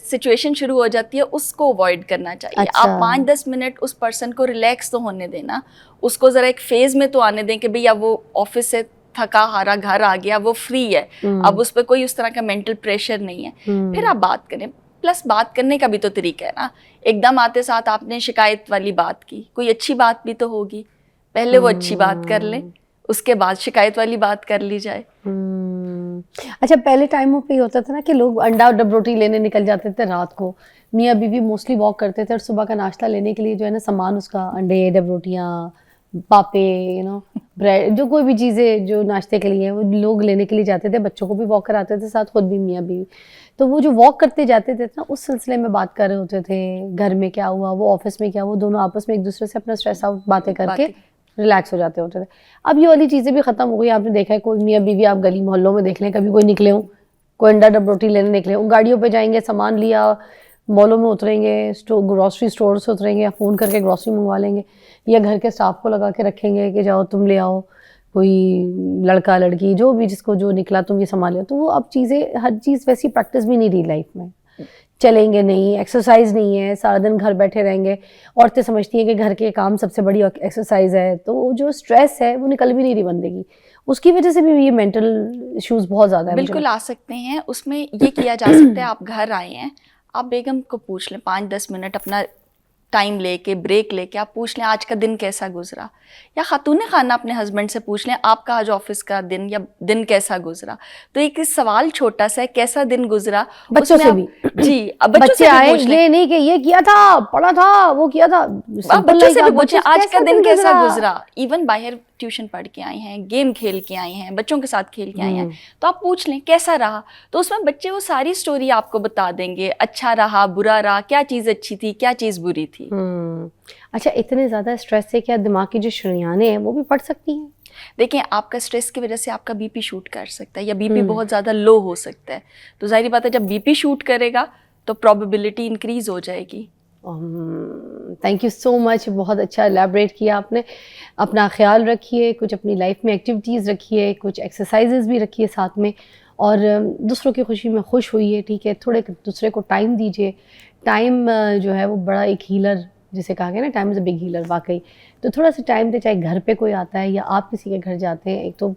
सिचुएशन शुरू हो जाती है उसको अवॉइड करना चाहिए। अच्छा। आप 5-10 मिनट उस पर्सन को रिलैक्स तो होने देना, उसको जरा एक फेज में तो आने दें कि भैया वो ऑफिस से थका हारा घर आ गया, वो फ्री है, अब उस पर कोई उस तरह का मेंटल प्रेशर नहीं है, फिर आप बात करें। प्लस बात करने का भी तो तरीका है ना, एकदम आते साथ आपने शिकायत वाली बात की, कोई अच्छी बात भी तो होगी, पहले वो अच्छी बात कर लें, उसके बाद शिकायत वाली बात कर ली जाए। अच्छा, पहले टाइमों पे होता था ना कि लोग अंडा डब रोटी लेने निकल जाते थे रात को, मियाँ बीवी मोस्टली वॉक करते थे और सुबह का नाश्ता लेने के लिए जो है ना सामान उसका अंडे डब रोटियाँ पापे ब्रेड, जो कोई भी चीज़ें जो नाश्ते के लिए वो लोग लेने के लिए जाते थे, बच्चों को भी वॉक कराते थे साथ, खुद भी मियाँ बीवी। तो वो जो वॉक करते जाते थे ना, उस सिलसिले में बात कर रहे होते थे, घर में क्या हुआ, वो ऑफिस में क्या हुआ, दोनों आपस में एक दूसरे से अपना स्ट्रेस आउट बातें करके रिलैक्स हो जाते होते थे। अब ये वाली चीज़ें भी ख़त्म हो गई। आपने देखा है कोई मियाँ बीवी आप गली मोहल्लों में देख लें, कभी कोई निकले हों, कोई अंडा डब रोटी लेने निकले हों, गाड़ियों पे जाएंगे, सामान लिया, मॉलों में उतरेंगे, ग्रॉसरी स्टोर से उतरेंगे या फ़ोन करके ग्रॉसरी मंगवा लेंगे, या घर के स्टाफ को लगा के रखेंगे कि जाओ तुम ले आओ, कोई लड़का लड़की जो भी जिसको जो निकला तुम ये संभालो। तो वो अब चीज़ें, हर चीज़ वैसी प्रैक्टिस भी नहीं रही लाइफ में, चलेंगे नहीं, एक्सरसाइज नहीं है, सारा दिन घर बैठे रहेंगे। औरतें समझती हैं कि घर के काम सबसे बड़ी एक्सरसाइज है, तो वो जो स्ट्रेस है वो निकल भी नहीं रही बंदे की, उसकी वजह से भी ये मेंटल इश्यूज बहुत ज़्यादा है। बिल्कुल आ सकते हैं। उसमें ये किया जा सकता है, आप घर आए हैं, आप बेगम को पूछ लें 5-10 मिनट अपना टाइम लेके, ब्रेक लेके आप पूछ लें आज का दिन कैसा गुजरा, या खातून खाना अपने हस्बैंड से पूछ लें आपका आज ऑफिस का दिन या दिन कैसा गुजरा। तो एक सवाल छोटा सा है, कैसा दिन गुजरा, बच्चों से भी जी, अब बच्चों से आए, भी पूछ लें, ये नहीं कि ये किया था, पढ़ा था, वो किया था, बच्चों से भी पूछें आज का दिन कैसा गुजरा। इवन बाहर ट्यूशन पढ़ के आए हैं, गेम खेल के आए हैं, बच्चों के साथ खेल के आए हैं, तो आप पूछ लें कैसा रहा, तो उसमें बच्चे वो सारी स्टोरी आपको बता देंगे, अच्छा रहा, बुरा रहा, क्या चीज़ अच्छी थी, क्या चीज़ बुरी थी। अच्छा, इतने ज़्यादा स्ट्रेस से क्या दिमाग की जो शरियानें हैं वो भी पड़ सकती हैं? देखिए, आपका स्ट्रेस की वजह से आपका बीपी शूट कर सकता है, या बीपी बहुत ज़्यादा लो हो सकता है, तो जाहिर बात है जब बीपी शूट करेगा तो प्रोबेबिलिटी इंक्रीज हो जाएगी। थैंक यू सो मच, बहुत अच्छा एलैबोरेट किया आपने। अपना ख्याल रखिए, कुछ अपनी लाइफ में एक्टिविटीज़ रखिए, कुछ एक्सरसाइजेज भी रखिए साथ में, और दूसरों की खुशी में खुश होइए, ठीक है, थोड़े दूसरे को टाइम दीजिए। टाइम जो है वो बड़ा एक हीलर, जिसे कहा गया ना, time is a big healer, वाकई। तो थोड़ा सा टाइम दे, चाहे घर पे कोई आता है या आप किसी के घर जाते हैं, एक तो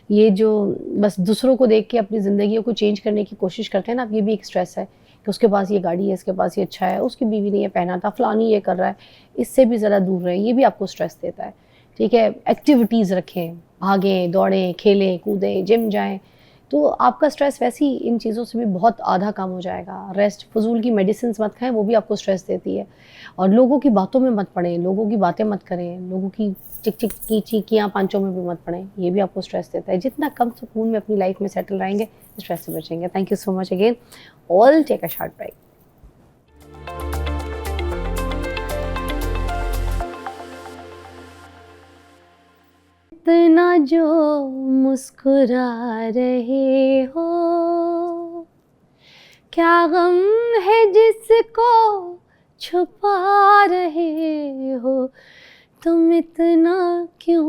ये जो बस दूसरों को देख के अपनी ज़िंदगी को चेंज करने की कोशिश करते हैं ना, ये भी एक स्ट्रेस है कि उसके पास ये गाड़ी है, इसके पास ये अच्छा है, उसकी बीवी ने ये पहना था, फलानी ये कर रहा है, इससे भी ज़रा दूर रहें, ये भी आपको स्ट्रेस देता है, ठीक है। एक्टिविटीज़ रखें, भागें, दौड़ें, खेलें, कूदें, जिम जाएँ, तो आपका स्ट्रेस वैसे ही इन चीज़ों से भी बहुत आधा कम हो जाएगा। रेस्ट, फजूल की मेडिसिन्स मत खाएं, वो भी आपको स्ट्रेस देती है। और लोगों की बातों में मत पड़ें, लोगों की बातें मत करें, लोगों की चिक चिक की चीकियाँ पांचों में भी मत पड़ें, ये भी आपको स्ट्रेस देता है। जितना कम सुकून में अपनी लाइफ में सेटल रहेंगे, स्ट्रेस से बचेंगे। Thank you so much again, all take a short break. इतना जो मुस्कुरा रहे हो, क्या गम है जिसको छुपा रहे हो, तुम इतना क्यों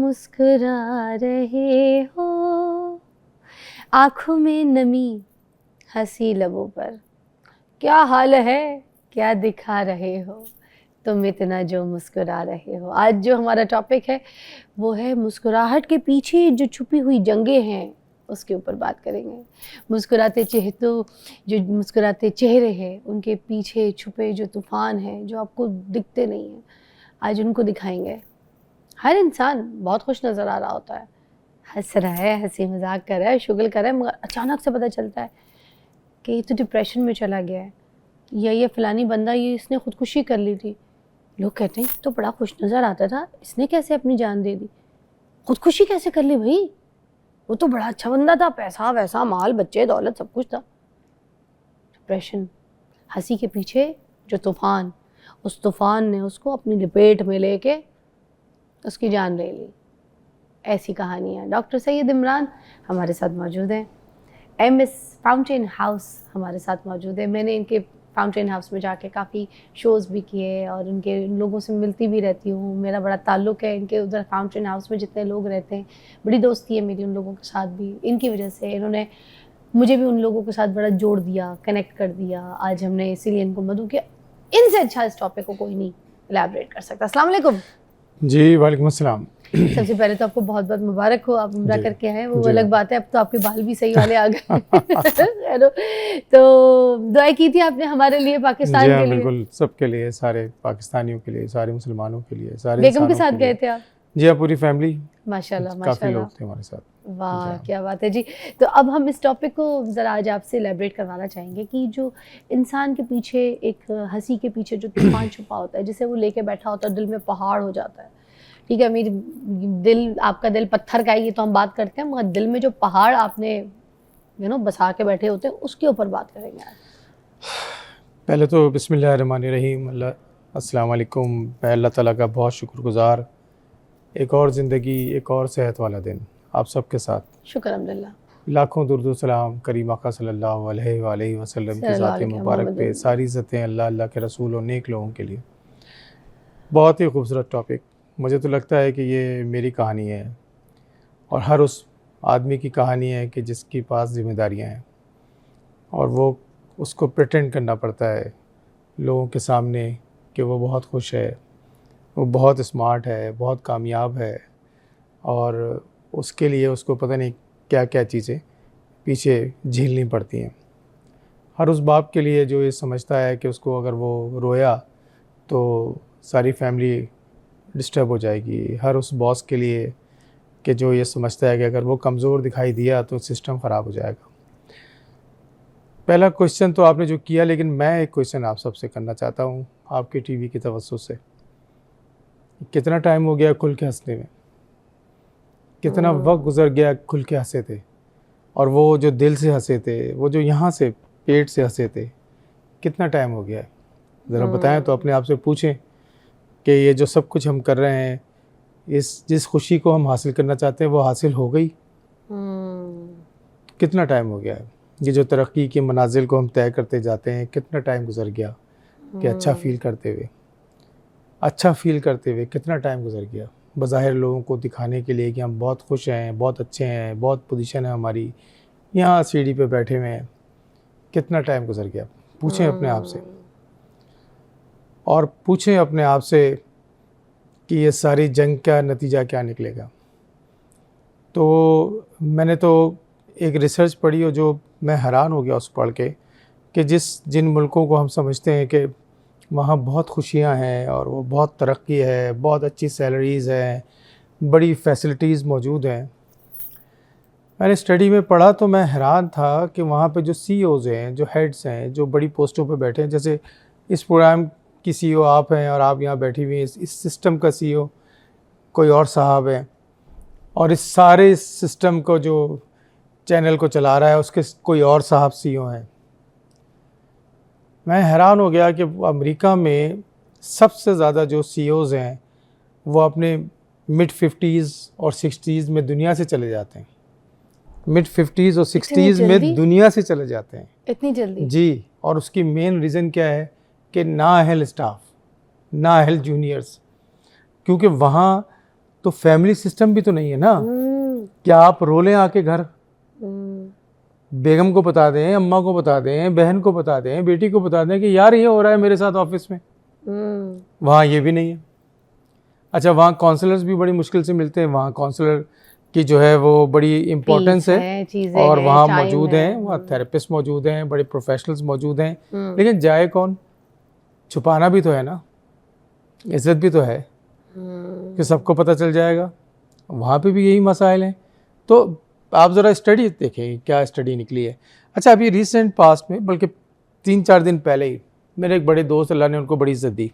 मुस्कुरा रहे हो, आँखों में नमी, हंसी लबों पर, क्या हाल है, क्या दिखा रहे हो, तुम इतना जो मुस्कुरा रहे हो। आज जो हमारा टॉपिक है वो है मुस्कुराहट के पीछे जो छुपी हुई जंगें हैं, उसके ऊपर बात करेंगे। मुस्कुराते चेहरे हैं, उनके पीछे छुपे जो तूफ़ान हैं, जो आपको दिखते नहीं हैं, आज उनको दिखाएंगे। हर इंसान बहुत खुश नज़र आ रहा होता है, हंस रहा है, हंसी मजाक कर रहा है, शुगल कर रहा है, मगर अचानक से पता चलता है कि ये तो डिप्रेशन में चला गया है, या ये फ़लानी बंदा, ये इसने ख़ुदकुशी कर ली थी। लोग कहते हैं तो बड़ा खुश नज़र आता था, इसने कैसे अपनी जान दे दी, ख़ुदकुशी कैसे कर ली भाई, वो तो बड़ा अच्छा बंदा था, पैसा वैसा, माल, बच्चे, दौलत, सब कुछ था। डिप्रेशन, हंसी के पीछे जो तूफ़ान, उस तूफ़ान ने उसको अपनी लपेट में लेके उसकी जान ले ली। ऐसी कहानियाँ। डॉक्टर सैयद इमरान हमारे साथ मौजूद हैं। MS फाउंटेन हाउस हमारे साथ मौजूद है। मैंने इनके फाउंटेन हाउस में जाके काफ़ी शोज़ भी किए और उन लोगों से मिलती भी रहती हूँ। मेरा बड़ा ताल्लुक़ है इनके उधर फाउंटेन हाउस में जितने लोग रहते हैं, बड़ी दोस्ती है मेरी उन लोगों के साथ भी। इनकी वजह से इन्होंने मुझे भी उन लोगों के साथ बड़ा जोड़ दिया, कनेक्ट कर दिया। आज हमने इसीलिए इनको मधु किया। इनसे अच्छा इस टॉपिक को कोई नहीं इलैबोरेट कर सकता। अस्सलाम वालेकुम। जी वालेकुम अस्सलाम। सबसे पहले तो आपको बहुत बहुत मुबारक हो, आप उम्रा जी, करके आए, वो जी। अलग बात है। अब तो आपके बाल भी सही वाले आ गए है ना? तो दुआ की थी आपने हमारे लिए, पाकिस्तान जी के हाँ, लिए। बिल्कुल सबके लिए, सारे पाकिस्तानियों के लिए, सारे मुसलमानों के लिए, सारे बेगम के इंसानों साथ के लिए। गए थे आप? जी हाँ, पूरी फैमिली, माशाल्लाह काफ़ी माशाल्लाह। लोग थे हमारे साथ। वाह जी हाँ। क्या बात है जी। तो अब हम इस टॉपिक को ज़रा आज आपसे इलैबोरेट करवाना चाहेंगे कि जो इंसान के पीछे, एक हंसी के पीछे जो तूफान छुपा होता है, जिसे वो लेके बैठा होता है, दिल में पहाड़ हो जाता है। ठीक है, मेरी दिल, आपका दिल पत्थर का है ये तो हम बात करते हैं, मगर दिल में जो पहाड़ आपने बसा के बैठे होते हैं, उसके ऊपर बात करेंगे आज। पहले तो बिस्मिल्लाहिर्रहमानिर्रहीम, अस्सलाम वालेकुम। मैं अल्लाह ताला का बहुत शुक्रगुज़ार, एक और ज़िंदगी, एक और सेहत वाला दिन आप सबके साथ। शुक्र अल्हम्दुलिल्लाह। लाखों दुरूद सलाम करीम आका सल्लल्लाहु अलैहि वसल्लम की ज़ात मुबारक पे, सारी इज़्ज़तें अल्लाह, अल्लाह के रसूल और नेक लोगों के लिए। बहुत ही खूबसूरत टॉपिक। मुझे तो लगता है कि ये मेरी कहानी है और हर उस आदमी की कहानी है कि जिसके पास ज़िम्मेदारियाँ हैं और वो उसको प्रिटेंड करना पड़ता है लोगों के सामने कि वो बहुत खुश है, वो बहुत स्मार्ट है, बहुत कामयाब है, और उसके लिए उसको पता नहीं क्या क्या चीज़ें पीछे झेलनी पड़ती हैं। हर उस बाप के लिए जो ये समझता है कि उसको अगर वो रोया तो सारी फैमिली डिस्टर्ब हो जाएगी। हर उस बॉस के लिए कि जो ये समझता है कि अगर वो कमज़ोर दिखाई दिया तो सिस्टम ख़राब हो जाएगा। पहला क्वेश्चन तो आपने जो किया, लेकिन मैं एक क्वेश्चन आप सबसे करना चाहता हूँ आपके टीवी की तवज्जो से। कितना टाइम हो गया खुल के हंसने में? कितना वक्त गुजर गया खुल के हंसे थे? और वो जो दिल से हंसे थे, वो जो यहाँ से पेट से हंसे थे, कितना टाइम हो गया है? ज़रा बताएं तो अपने आप से पूछें कि ये जो सब कुछ हम कर रहे हैं, इस जिस खुशी को हम हासिल करना चाहते हैं वो हासिल हो गई? कितना टाइम हो गया है? ये जो तरक्की की मनाजिल को हम तय करते जाते हैं, कितना टाइम गुजर गया कि अच्छा फ़ील करते हुए कितना टाइम गुजर गया? बज़ाहिर लोगों को दिखाने के लिए कि हम बहुत खुश हैं, बहुत अच्छे हैं, बहुत पोजीशन है हमारी, यहाँ सीढ़ी पे बैठे हुए हैं, कितना टाइम गुजर गया? पूछें अपने आप से, और पूछें अपने आप से कि ये सारी जंग का नतीजा क्या निकलेगा। तो मैंने तो एक रिसर्च पढ़ी और जो मैं हैरान हो गया उस पढ़ के कि जिन मुल्कों को हम समझते हैं कि वहाँ बहुत खुशियाँ हैं और वो बहुत तरक्की है, बहुत अच्छी सैलरीज़ हैं, बड़ी फैसिलिटीज़ मौजूद हैं, मैंने स्टडी में पढ़ा तो मैं हैरान था कि वहाँ पे जो CEOs हैं, जो हेड्स हैं, जो बड़ी पोस्टों पे बैठे हैं, जैसे इस प्रोग्राम की CEO आप हैं और आप यहाँ बैठी हुई हैं, इस सिस्टम का CEO कोई और साहब है, और इस सारे सिस्टम को जो चैनल को चला रहा है उसके कोई और साहब CEO हैं। मैं हैरान हो गया कि अमेरिका में सबसे ज़्यादा जो CEOs हैं वो अपने मिड 50s और 60s में दुनिया से चले जाते हैं। मिड 50s और 60s में दुनिया से चले जाते हैं। इतनी जल्दी? जी। और उसकी मेन रीज़न क्या है कि नाअहल स्टाफ, नाअहल जूनियर्स, क्योंकि वहाँ तो फैमिली सिस्टम भी तो नहीं है ना। क्या आप रोलें आके घर, बेगम को बता दें, अम्मा को बता दें, बहन को बता दें, बेटी को बता दें कि यार ये हो रहा है मेरे साथ ऑफिस में? वहाँ ये भी नहीं है। अच्छा, वहाँ काउंसलर्स भी बड़ी मुश्किल से मिलते हैं। वहाँ काउंसलर की जो है वो बड़ी इम्पोर्टेंस है और वहाँ मौजूद हैं, वहाँ थेरेपिस्ट मौजूद हैं, बड़े प्रोफेशनल्स मौजूद हैं, लेकिन जाए कौन? छुपाना भी तो है ना, इज्जत भी तो है कि सबको पता चल जाएगा। वहाँ पे भी यही मसाइल हैं। तो आप ज़रा स्टडी देखें, क्या स्टडी निकली है। अच्छा, अभी रिसेंट पास्ट में, बल्कि 3-4 दिन पहले ही, मेरे एक बड़े दोस्त, अल्लाह ने उनको बड़ी इज़्ज़त दी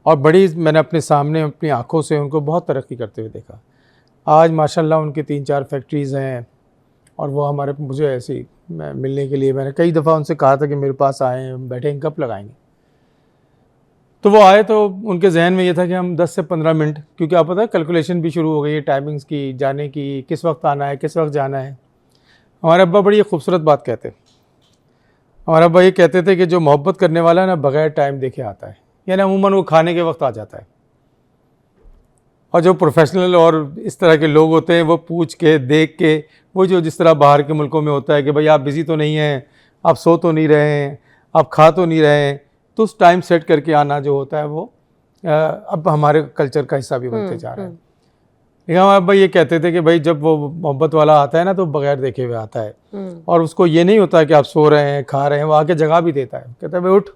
और मैंने अपने सामने अपनी आंखों से उनको बहुत तरक्की करते हुए देखा। आज माशाल्लाह उनकी 3-4 फैक्ट्रीज़ हैं और वो हमारे मुझे ऐसे ही मिलने के लिए मैंने कई दफ़ा उनसे कहा था कि मेरे पास आए, बैठे कब लगाएंगे। तो वो आए तो उनके जहन में ये था कि हम 10 से 15 मिनट, क्योंकि आप पता है कैलकुलेशन भी शुरू हो गई है टाइमिंग्स की, जाने की, किस वक्त आना है, किस वक्त जाना है। हमारे अब्बा बड़ी खूबसूरत बात कहते, हमारे अब्बा ये कहते थे कि जो मोहब्बत करने वाला है ना बग़ैर टाइम देखे आता है, यानी अमूमन वो खाने के वक्त आ जाता है, और जो प्रोफेशनल और इस तरह के लोग होते हैं वो पूछ के देख के, वो जो जिस तरह बाहर के मुल्कों में होता है कि भाई आप बिज़ी तो नहीं हैं, आप सो तो नहीं रहे हैं, आप खा तो नहीं रहे हैं, तो उस टाइम सेट करके आना जो होता है वो अब हमारे कल्चर का हिस्सा भी बनते जा रहा है। लेकिन हमारे अब्बा ये कहते थे कि भाई जब वो मोहब्बत वाला आता है ना तो बगैर देखे हुए आता है, और उसको ये नहीं होता कि आप सो रहे हैं, खा रहे हैं, वो आके जगह भी देता है, कहता है भाई उठ,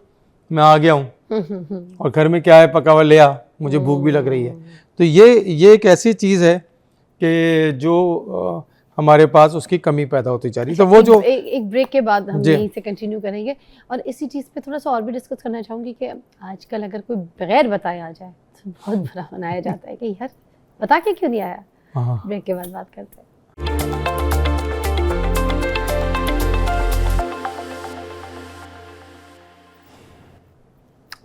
मैं आ गया हूँ, और घर में क्या है पका हुआ ले आ, मुझे भूख भी लग रही है। तो ये एक ऐसी चीज़ है कि जो हमारे पास उसकी कमी पैदा होती जा रही। तो वो जो एक ब्रेक के बाद हम यहीं से कंटिन्यू करेंगे, और इसी चीज़ पे थोड़ा सा और भी डिस्कस करना चाहूँगी कि आजकल अगर कोई बगैर बताए आ जाए तो बहुत बुरा मनाया जाता है कि यार बता के क्यों नहीं आया। हाँ, ब्रेक के बाद बात करते हैं।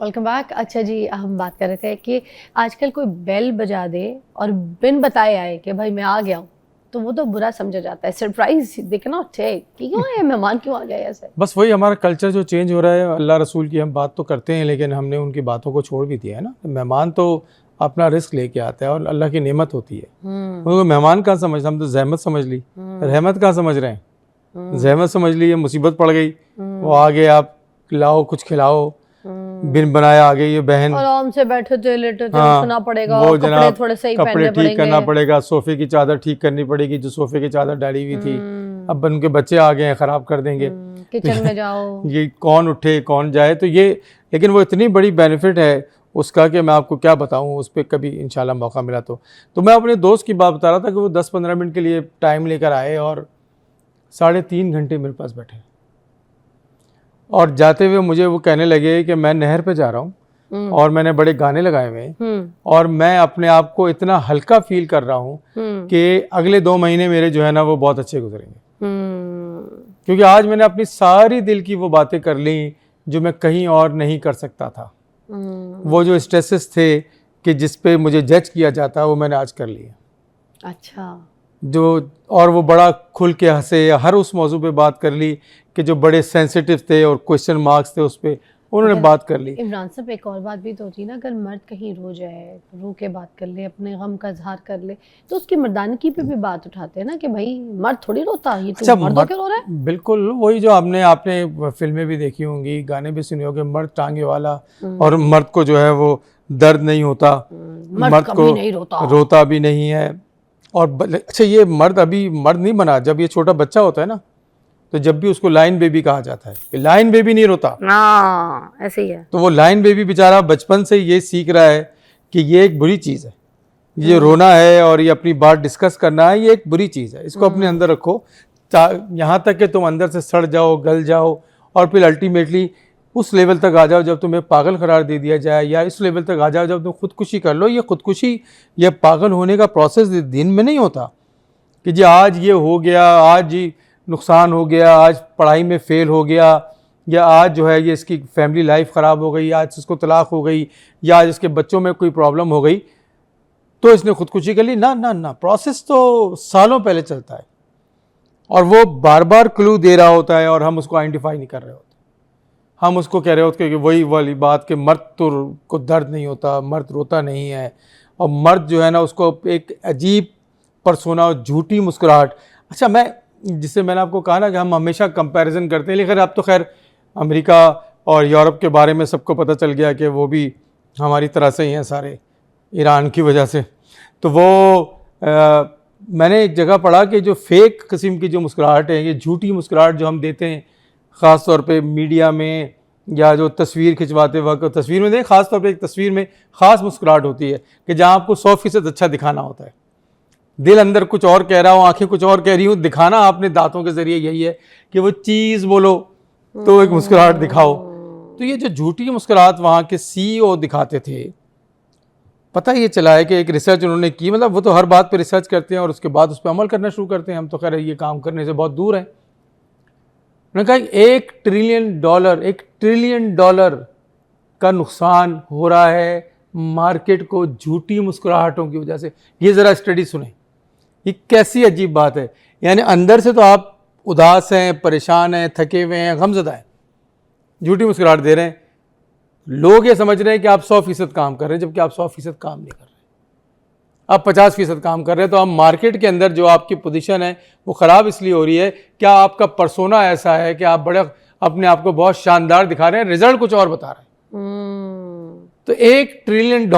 Welcome back. अच्छा जी, हम बात कर रहे थे कि आजकल कोई बेल बजा दे और बिन बताए आए कि भाई मैं आ गया हूँ, तो वो तो बुरा समझा जाता है, surprise they can not take कि क्यों आए मेहमान, क्यों आ गए ऐसे। बस वही हमारा कल्चर जो चेंज हो रहा है। अल्लाह रसूल की हम बात तो करते हैं लेकिन हमने उनकी बातों को छोड़ भी दिया है ना। मेहमान तो अपना रिस्क लेके आता है और अल्लाह की नेमत होती है, उनको मेहमान कहाँ समझ, हम तो जहमत समझ ली, रहमत कहाँ समझ रहे हैं, जहमत समझ ली, मुसीबत पड़ गई, वो आ गए, आप लाओ कुछ खिलाओ, बिन बनाया आ गई ये बहन, आराम से बैठे थे, लेटे थे, हाँ, उठना पड़ेगा, वो कपड़े जनाब थोड़े सही कपड़े पहनने ठीक पड़ेंगे, करना पड़ेगा, सोफे की चादर ठीक करनी पड़ेगी, जो सोफे की चादर डाली हुई थी, अब उनके बच्चे आ गए हैं खराब कर देंगे, किचन में जाओ, ये कौन उठे कौन जाए। तो ये, लेकिन वो इतनी बड़ी बेनिफिट है उसका कि मैं आपको क्या बताऊं, उस पर कभी इंशाल्लाह मौका मिला तो मैं अपने दोस्त की बात बता रहा था कि वो 10-15 मिनट के लिए टाइम लेकर आए और 3.5 घंटे मेरे पास बैठे, और जाते हुए मुझे वो कहने लगे कि मैं नहर पे जा रहा हूँ और मैंने बड़े गाने लगाए हुए हैं और मैं अपने आप को इतना हल्का फील कर रहा हूँ कि अगले 2 महीने मेरे जो है ना वो बहुत अच्छे गुजरेंगे, क्योंकि आज मैंने अपनी सारी दिल की वो बातें कर ली जो मैं कहीं और नहीं कर सकता था। वो जो स्ट्रेसेस थे कि जिस पे मुझे जज किया जाता वो मैंने आज कर लिया। अच्छा, जो और वो बड़ा खुल के हंसे, हर उस मौजू पे बात कर ली कि जो बड़े सेंसिटिव थे और क्वेश्चन मार्क्स थे उस पर उन्होंने बात कर ली। इमरान साहब एक और बात भी तो होती है ना, अगर मर्द कहीं रो जाए, रो के बात कर ले, अपने गम का इजहार कर ले, तो उसकी मर्दानगी पे भी बात उठाते हैं ना कि भाई मर्द थोड़ी रोता, ये तो मर्द क्यों रो रहा है। बिल्कुल वही जो आपने फिल्में भी देखी होंगी, गाने भी सुने होंगे, मर्द टांगे वाला, और मर्द को जो है वो दर्द नहीं होता, मर्द को नहीं रोता भी नहीं है। और अच्छा, ये मर्द अभी मर्द नहीं बना, जब ये छोटा बच्चा होता है ना तो जब भी उसको लाइन बेबी कहा जाता है, लाइन बेबी नहीं रोता, ऐसे ही है। तो वो लाइन बेबी बेचारा बचपन से ये सीख रहा है कि ये एक बुरी चीज़ है, ये रोना है और ये अपनी बात डिस्कस करना है, ये एक बुरी चीज़ है, इसको अपने अंदर रखो यहाँ तक कि तुम अंदर से सड़ जाओ, गल जाओ, और फिर अल्टीमेटली उस लेवल तक आ जाओ जब तुम्हें पागल करार दे दिया जाए, या इस लेवल तक आ जाओ जब तुम खुदकुशी कर लो। ये खुदकुशी, ये पागल होने का प्रोसेस दिन में नहीं होता कि जी आज ये हो गया, आज ही नुकसान हो गया, आज पढ़ाई में फ़ेल हो गया, या आज जो है ये इसकी फैमिली लाइफ ख़राब हो गई, आज इसको तलाक हो गई, या आज इसके बच्चों में कोई प्रॉब्लम हो गई तो इसने खुदकुशी कर ली। ना ना ना, प्रोसेस तो सालों पहले चलता है और वो बार बार क्लू दे रहा होता है और हम उसको आइडेंटिफाई नहीं कर रहे होते। हम उसको कह रहे होते कि वही वाली बात कि मर्द तो को दर्द नहीं होता, मर्द रोता नहीं है, और मर्द जो है ना उसको एक अजीब परसोना और झूठी मुस्कुराहट। अच्छा, मैं जिससे मैंने आपको कहा ना कि हम हमेशा कंपैरिजन करते हैं, लेकिन अब तो खैर अमेरिका और यूरोप के बारे में सबको पता चल गया कि वो भी हमारी तरह से ही हैं सारे, ईरान की वजह से। तो वो मैंने एक जगह पढ़ा कि जो फेक किस्म की जो मुस्कुराहट है, ये झूठी मुस्कुराहट जो हम देते हैं ख़ास तौर पे मीडिया में, या जो तस्वीर खिंचवाते वक्त तस्वीर में दें, ख़ास तौर पे एक तस्वीर में ख़ास मुस्कुराहट होती है कि जहाँ आपको 100% अच्छा दिखाना होता है, दिल अंदर कुछ और कह रहा हो, आंखें कुछ और कह रही हूँ, दिखाना आपने दांतों के ज़रिए यही है कि वो चीज़ बोलो तो एक मुस्कुराहट दिखाओ। तो ये जो झूठी मुस्कुराहट वहाँ के CEO दिखाते थे, पता ये चला है कि एक रिसर्च उन्होंने की, मतलब वो तो हर बात पे रिसर्च करते हैं और उसके बाद उस पर अमल करना शुरू करते हैं, हम तो खैर ये काम करने से बहुत दूर हैं। उन्होंने कहा $1 ट्रिलियन का नुकसान हो रहा है मार्केट को झूठी मुस्कुराहटों की वजह से। ये ज़रा स्टडी सुने, ये कैसी अजीब बात है। यानी अंदर से तो आप उदास हैं, परेशान हैं, थके हुए हैं, गमज़दा हैं, झूठी मुस्कुराहट दे रहे हैं। लोग ये समझ रहे हैं कि आप 100% काम कर रहे हैं, जबकि आप 100% काम नहीं कर रहे, आप 50% काम कर रहे हैं। तो आप मार्केट के अंदर जो आपकी पोजीशन है वो ख़राब इसलिए हो रही है, क्या आपका पर्सोना ऐसा है कि आप बड़े अपने आप को बहुत शानदार दिखा रहे हैं, रिजल्ट कुछ और बता रहे हैं। तो $1 ट्रिलियन,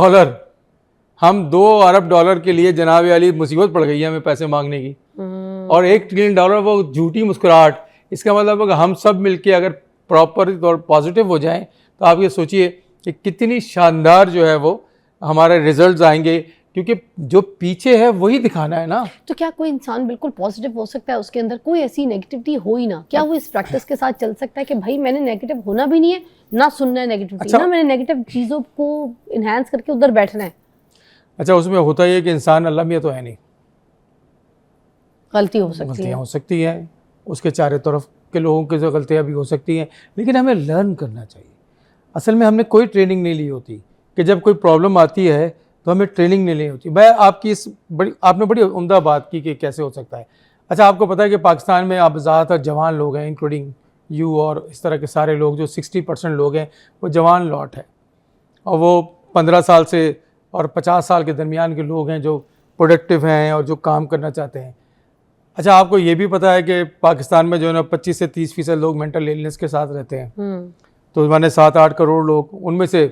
हम $2 अरब के लिए जनाब वाली मुसीबत पड़ गई है हमें पैसे मांगने की, और $1 ट्रिलियन वो झूठी मुस्कुराहट। इसका मतलब अगर हम सब मिलके अगर प्रॉपर और पॉजिटिव हो जाएं तो आप ये सोचिए कि कितनी शानदार जो है वो हमारे रिजल्ट्स आएंगे, क्योंकि जो पीछे है वही दिखाना है ना। तो क्या कोई इंसान बिल्कुल पॉजिटिव हो सकता है, उसके अंदर कोई ऐसी नेगेटिविटी हो ही ना? क्या वो इस प्रैक्टिस के साथ चल सकता है कि भाई मैंने नेगेटिव होना भी नहीं है, ना सुनना है नेगेटिविटी, अच्छा, ना मैंने नेगेटिव चीज़ों को इन्हांस करके उधर बैठना है? अच्छा, उसमें होता ही है कि इंसान अल्लाह में तो है नहीं, गलती हो सकती है, गलतियाँ हो सकती हैं, उसके चारों तरफ के लोगों की जो गलतियाँ भी हो सकती हैं, लेकिन हमें लर्न करना चाहिए। असल में हमने कोई ट्रेनिंग नहीं ली होती कि जब कोई प्रॉब्लम आती है तो हमें ट्रेनिंग नहीं ली होती। मैं आपकी आपने बड़ी उम्दा बात की कि कैसे हो सकता है। अच्छा, आपको पता है कि पाकिस्तान में आप ज़्यादातर जवान लोग हैं, इंक्लूडिंग यू और इस तरह के सारे लोग, जो 60% लोग हैं वो जवान लॉट है, और वो 15 साल से और 50 साल के दरमियान के लोग हैं जो प्रोडक्टिव हैं और जो काम करना चाहते हैं। अच्छा, आपको ये भी पता है कि पाकिस्तान में जो है ना 25 से 30% लोग मेंटल इलनेस के साथ रहते हैं। तो मैंने 7-8 करोड़ लोग, उनमें से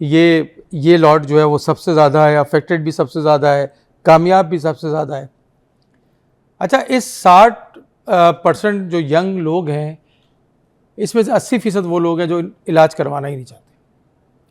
ये लॉट जो है वो सबसे ज़्यादा है, अफेक्टेड भी सबसे ज़्यादा है, कामयाब भी सबसे ज़्यादा है। अच्छा, इस 60% जो यंग लोग हैं, इसमें से 80% वो लोग हैं जो इलाज करवाना ही नहीं चाहते।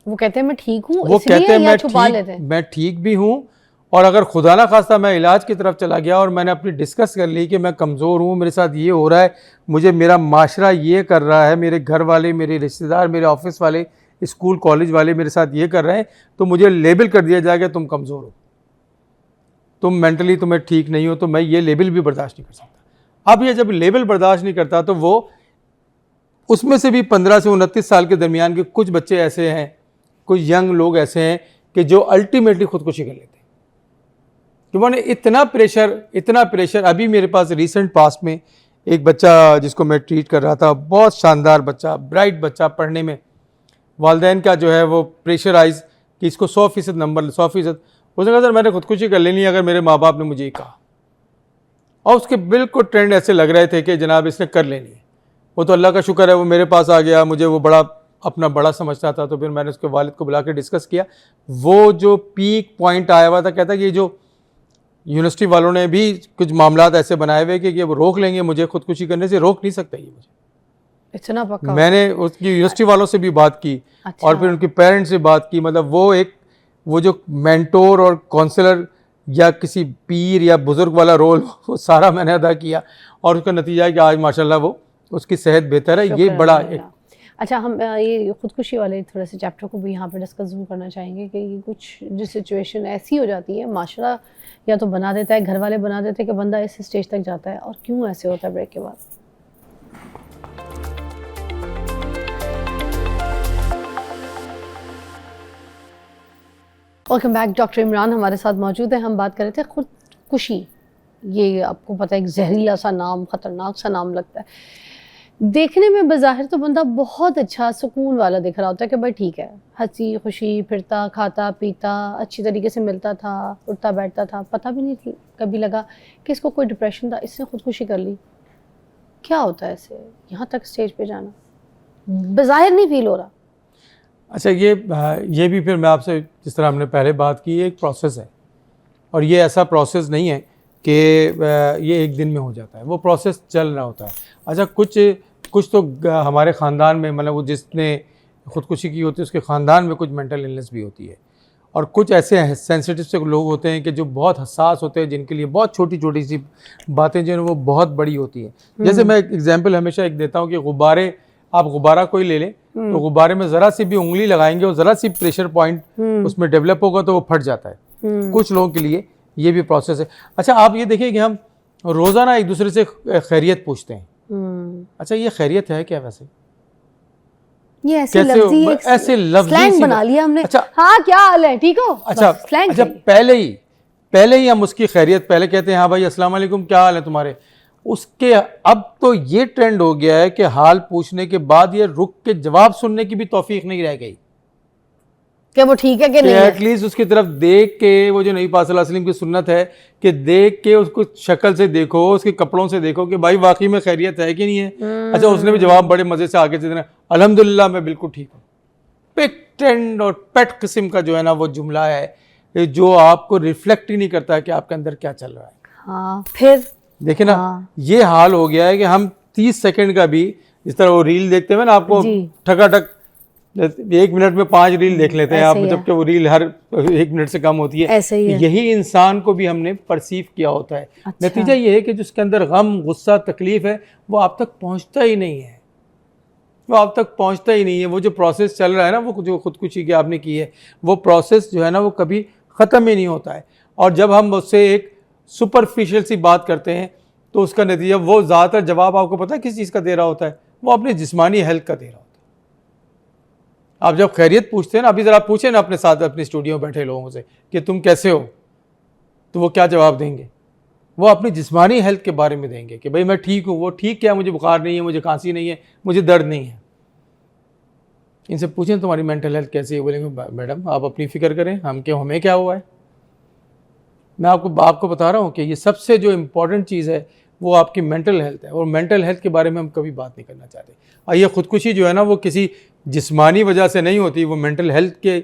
वो कहते हैं मैं ठीक हूँ, वो कहते हैं मैं ठीक भी हूँ, और अगर खुदा ना खास्ता मैं इलाज की तरफ चला गया और मैंने अपनी डिस्कस कर ली कि मैं कमज़ोर हूँ, मेरे साथ ये हो रहा है, मुझे मेरा माशरा ये कर रहा है, मेरे घर वाले, मेरे रिश्तेदार, मेरे ऑफिस वाले, स्कूल कॉलेज वाले मेरे साथ ये कर रहे हैं, तो मुझे लेबल कर दिया जाएगा तुम कमज़ोर हो, तुम मेंटली तुम्हें ठीक नहीं हो, तो मैं ये लेबल भी बर्दाश्त नहीं कर सकता। अब ये जब लेबल बर्दाश्त नहीं करता तो वो उसमें से भी 15 से 29 साल के दरमियान के कुछ बच्चे ऐसे हैं, कुछ यंग लोग ऐसे हैं कि जो अल्टीमेटली खुदकुशी कर लेते हैं। उन्होंने इतना प्रेशर। अभी मेरे पास रिसेंट पास्ट में एक बच्चा जिसको मैं ट्रीट कर रहा था, बहुत शानदार बच्चा, ब्राइट बच्चा, पढ़ने में, वालिदैन का जो है वो प्रेशराइज कि इसको 100% नंबर, 100%। उसने कहा सर मैंने खुदकुशी कर लेनी है अगर मेरे माँ बाप ने मुझे ये कहा, और उसके बिल्कुल ट्रेंड ऐसे लग रहे थे कि जनाब इसने कर लेनी है। वो तो अल्लाह का शुक्र है वो मेरे पास आ गया, मुझे वो अपना बड़ा समझता था, तो फिर मैंने उसके वालिद को बुला के डिस्कस किया। वो जो पीक पॉइंट आया हुआ था, कहता कि ये जो यूनिवर्सिटी वालों ने भी कुछ मामलात ऐसे बनाए हुए कि वो रोक लेंगे मुझे, खुदकुशी करने से रोक नहीं सकता ये मुझे। इतना पक्का? मैंने उसकी यूनिवर्सिटी वालों से भी बात की। अच्छा। और फिर उनके पेरेंट्स से बात की। मतलब वो जो मेंटोर और काउंसलर या किसी पीर या बुज़ुर्ग वाला रोल वो सारा मैंने अदा किया, और उसका नतीजा है कि आज माशाल्लाह वो उसकी सेहत बेहतर है। ये बड़ा एक। अच्छा, हम ये खुदकुशी वाले थोड़े से चैप्टर को भी यहाँ पर डिस्कस जरूर करना चाहेंगे कि कुछ जो सिचुएशन ऐसी हो जाती है, माशरा या तो बना देता है, घर वाले बना देते हैं कि बंदा इस स्टेज तक जाता है, और क्यों ऐसे होता है ब्रेक के बाद। Welcome back. डॉक्टर इमरान हमारे साथ मौजूद है। हम बात कर रहे थे खुदकुशी। ये आपको पता है एक जहरीला सा नाम, ख़तरनाक सा नाम लगता है। देखने में बज़ाहिर तो बंदा बहुत अच्छा सुकून वाला दिख रहा होता है कि भाई ठीक है, हंसी खुशी, फिरता, खाता पीता, अच्छी तरीके से मिलता था, उठता बैठता था, पता भी नहीं कभी लगा कि इसको कोई डिप्रेशन था, इसने खुदकुशी कर ली। क्या होता है ऐसे यहाँ तक स्टेज पे जाना? बज़ाहिर नहीं फील हो रहा। अच्छा, ये भी फिर मैं आपसे जिस तरह हमने पहले बात की, एक प्रोसेस है, और ये ऐसा प्रोसेस नहीं है कि ये एक दिन में हो जाता है, वो प्रोसेस चल रहा होता है। अच्छा, कुछ तो हमारे ख़ानदान में, मतलब वो जिसने ख़ुदकुशी की होती है उसके ख़ानदान में कुछ मेंटल इलनेस भी होती है, और कुछ ऐसे सेंसिटिव से लोग होते हैं कि जो बहुत हसास होते हैं, जिनके लिए बहुत छोटी छोटी सी बातें जो है वो बहुत बड़ी होती हैं। जैसे मैं एक एग्जांपल हमेशा एक देता हूँ कि आप गुब्बारा कोई ले लें, तो गुब्बारे में ज़रा सी भी उंगली लगाएंगे और ज़रा सी प्रेशर पॉइंट उसमें डेवलप होगा तो वो फट जाता है। कुछ लोगों के लिए ये भी प्रोसेस है। अच्छा, आप ये देखिए कि हम रोज़ाना एक दूसरे से खैरियत पूछते हैं। अच्छा, ये खैरियत है क्या वैसे? ये ऐसे लफ्ज़ी स्लैंग बना लिया हमने। अच्छा, हाँ क्या हाल है, ठीक हो? अच्छा, पहले ही हम उसकी खैरियत पहले कहते हैं, हाँ भाई अस्सलाम वालेकुम, क्या हाल है तुम्हारे। उसके अब तो ये ट्रेंड हो गया है कि हाल पूछने के बाद ये रुक के जवाब सुनने की भी तौफीक नहीं रह गई कि वो ठीक है कि नहीं है। एटलीस्ट उसकी तरफ देख के, वो जो नबी पाक सल्लल्लाहु अलैहि वसल्लम की सुन्नत है कि देख के उसको शक्ल से देखो, उसके कपड़ों से देखो कि भाई वाकई में खैरियत है कि नहीं है। अच्छा, उसने भी जवाब बड़े मजे से आगे से देना, अल्हम्दुलिल्लाह मैं बिल्कुल ठीक हूँ। पेटेंट और पेट किस्म का जो है ना वो जुमला है जो आपको रिफ्लेक्ट ही नहीं करता है कि आपके अंदर क्या चल रहा है। हाँ, फिर देखे ना, ये हाल हो गया है कि हम 30 सेकंड का भी, इस तरह वो रील देखते हैं ना, आपको ठकाठक 1 मिनट में 5 रील देख लेते हैं आप, जबकि वो रील हर 1 मिनट से कम होती है। ऐसे ही है। यही इंसान को भी हमने परसीव किया होता है। अच्छा। नतीजा ये है कि जिसके अंदर गम, गुस्सा, तकलीफ है वो आप तक पहुंचता ही नहीं है, वो आप तक पहुंचता ही नहीं है। वो जो प्रोसेस चल रहा है ना, वो जो खुदकुशी की आपने की है, वो प्रोसेस जो है ना वो कभी ख़त्म ही नहीं होता है। और जब हम उससे एक सुपरफिशियल सी बात करते हैं तो उसका नतीजा, वो ज़्यादातर जवाब आपको पता है किस चीज़ का दे रहा होता है? वो अपनी जिस्मानी हेल्थ का दे रहा होता है। आप जब खैरियत पूछते हैं ना, अभी ज़रा पूछे ना अपने साथ, अपने स्टूडियो में बैठे लोगों से कि तुम कैसे हो, तो वो क्या जवाब देंगे? वो अपनी जिस्मानी हेल्थ के बारे में देंगे कि भाई मैं ठीक हूँ। वो ठीक क्या, मुझे बुखार नहीं है, मुझे खांसी नहीं है, मुझे दर्द नहीं है। इनसे पूछें तुम्हारी मेंटल हेल्थ कैसी है, बोलेंगे मैडम आप अपनी फ़िक्र करें, हमें क्या हुआ है। मैं आपको बता रहा हूँ कि ये सबसे जो इम्पोर्टेंट चीज़ है वो आपकी मेंटल हेल्थ है, और मेंटल हेल्थ के बारे में हम कभी बात नहीं करना चाहते। और ये खुदकुशी जो है ना वो किसी जिस्मानी वजह से नहीं होती, वो मेंटल हेल्थ के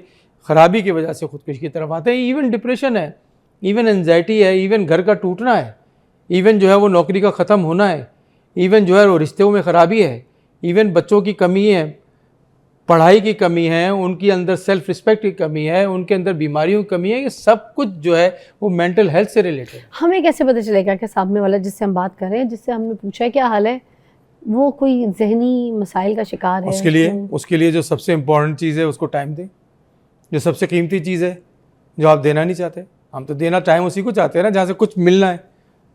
ख़राबी की वजह से खुदकुशी की तरफ आते हैं। इवन डिप्रेशन है, इवन एंजाइटी है, इवन घर का टूटना है, इवन जो है वो नौकरी का ख़त्म होना है, इवन जो है वो रिश्तों में ख़राबी है, इवन बच्चों की कमी है, पढ़ाई की कमी है, उनकी अंदर सेल्फ रिस्पेक्ट की कमी है, उनके अंदर बीमारियों की कमी है। ये सब कुछ जो है वो मेंटल हेल्थ से रिलेटेड है। हमें कैसे पता चलेगा कि सामने वाला जिससे हम बात कर रहे हैं, जिससे हमने पूछा है क्या हाल है, वो कोई जहनी मसाइल का शिकार है? उसके लिए जो सबसे इम्पोर्टेंट चीज़ है उसको टाइम दें। जो सबसे कीमती चीज़ है जो आप देना नहीं चाहते, हम तो देना टाइम उसी को चाहते हैं ना जहाँ से कुछ मिलना है।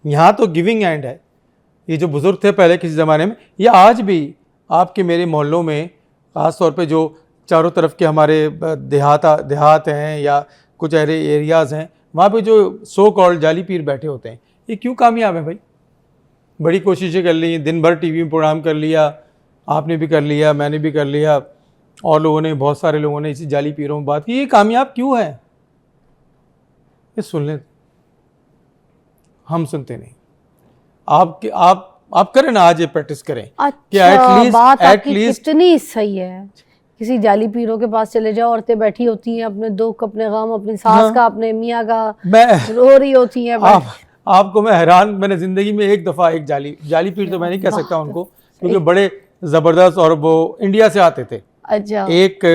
यहाँ तो गिविंग एंड है। ये जो बुज़ुर्ग थे पहले किसी ज़माने में, या आज भी आपके मेरे मोहल्लों में ख़ास तौर पे जो चारों तरफ के हमारे देहात हैं या कुछ एरियाज़ हैं, वहाँ पे जो सो कॉल्ड जाली पीर बैठे होते हैं, ये क्यों कामयाब है भाई? बड़ी कोशिशें कर ली, दिन भर टीवी में प्रोग्राम कर लिया, आपने भी कर लिया, मैंने भी कर लिया, और लोगों ने, बहुत सारे लोगों ने इसी जाली पीरों में बात की। ये कामयाब क्यों है? ये सुन लें, हम सुनते नहीं। आप करें ना, आज ये प्रैक्टिस करें। अच्छा, बात आपकी कितनी सही है। किसी जाली पीरों के पास चले जाओ, औरतें बैठी होती हैं, अपने दुख, अपने गम, अपनी सास का, अपने मियाँ का, रो रही होती हैं। आपको मैं हैरान, मैंने ज़िंदगी में एक दफ़ा एक जाली पीर तो मैं नहीं कह सकता उनको, क्योंकि बड़े ज़बरदस्त, और वो इंडिया से आते थे। अच्छा। एक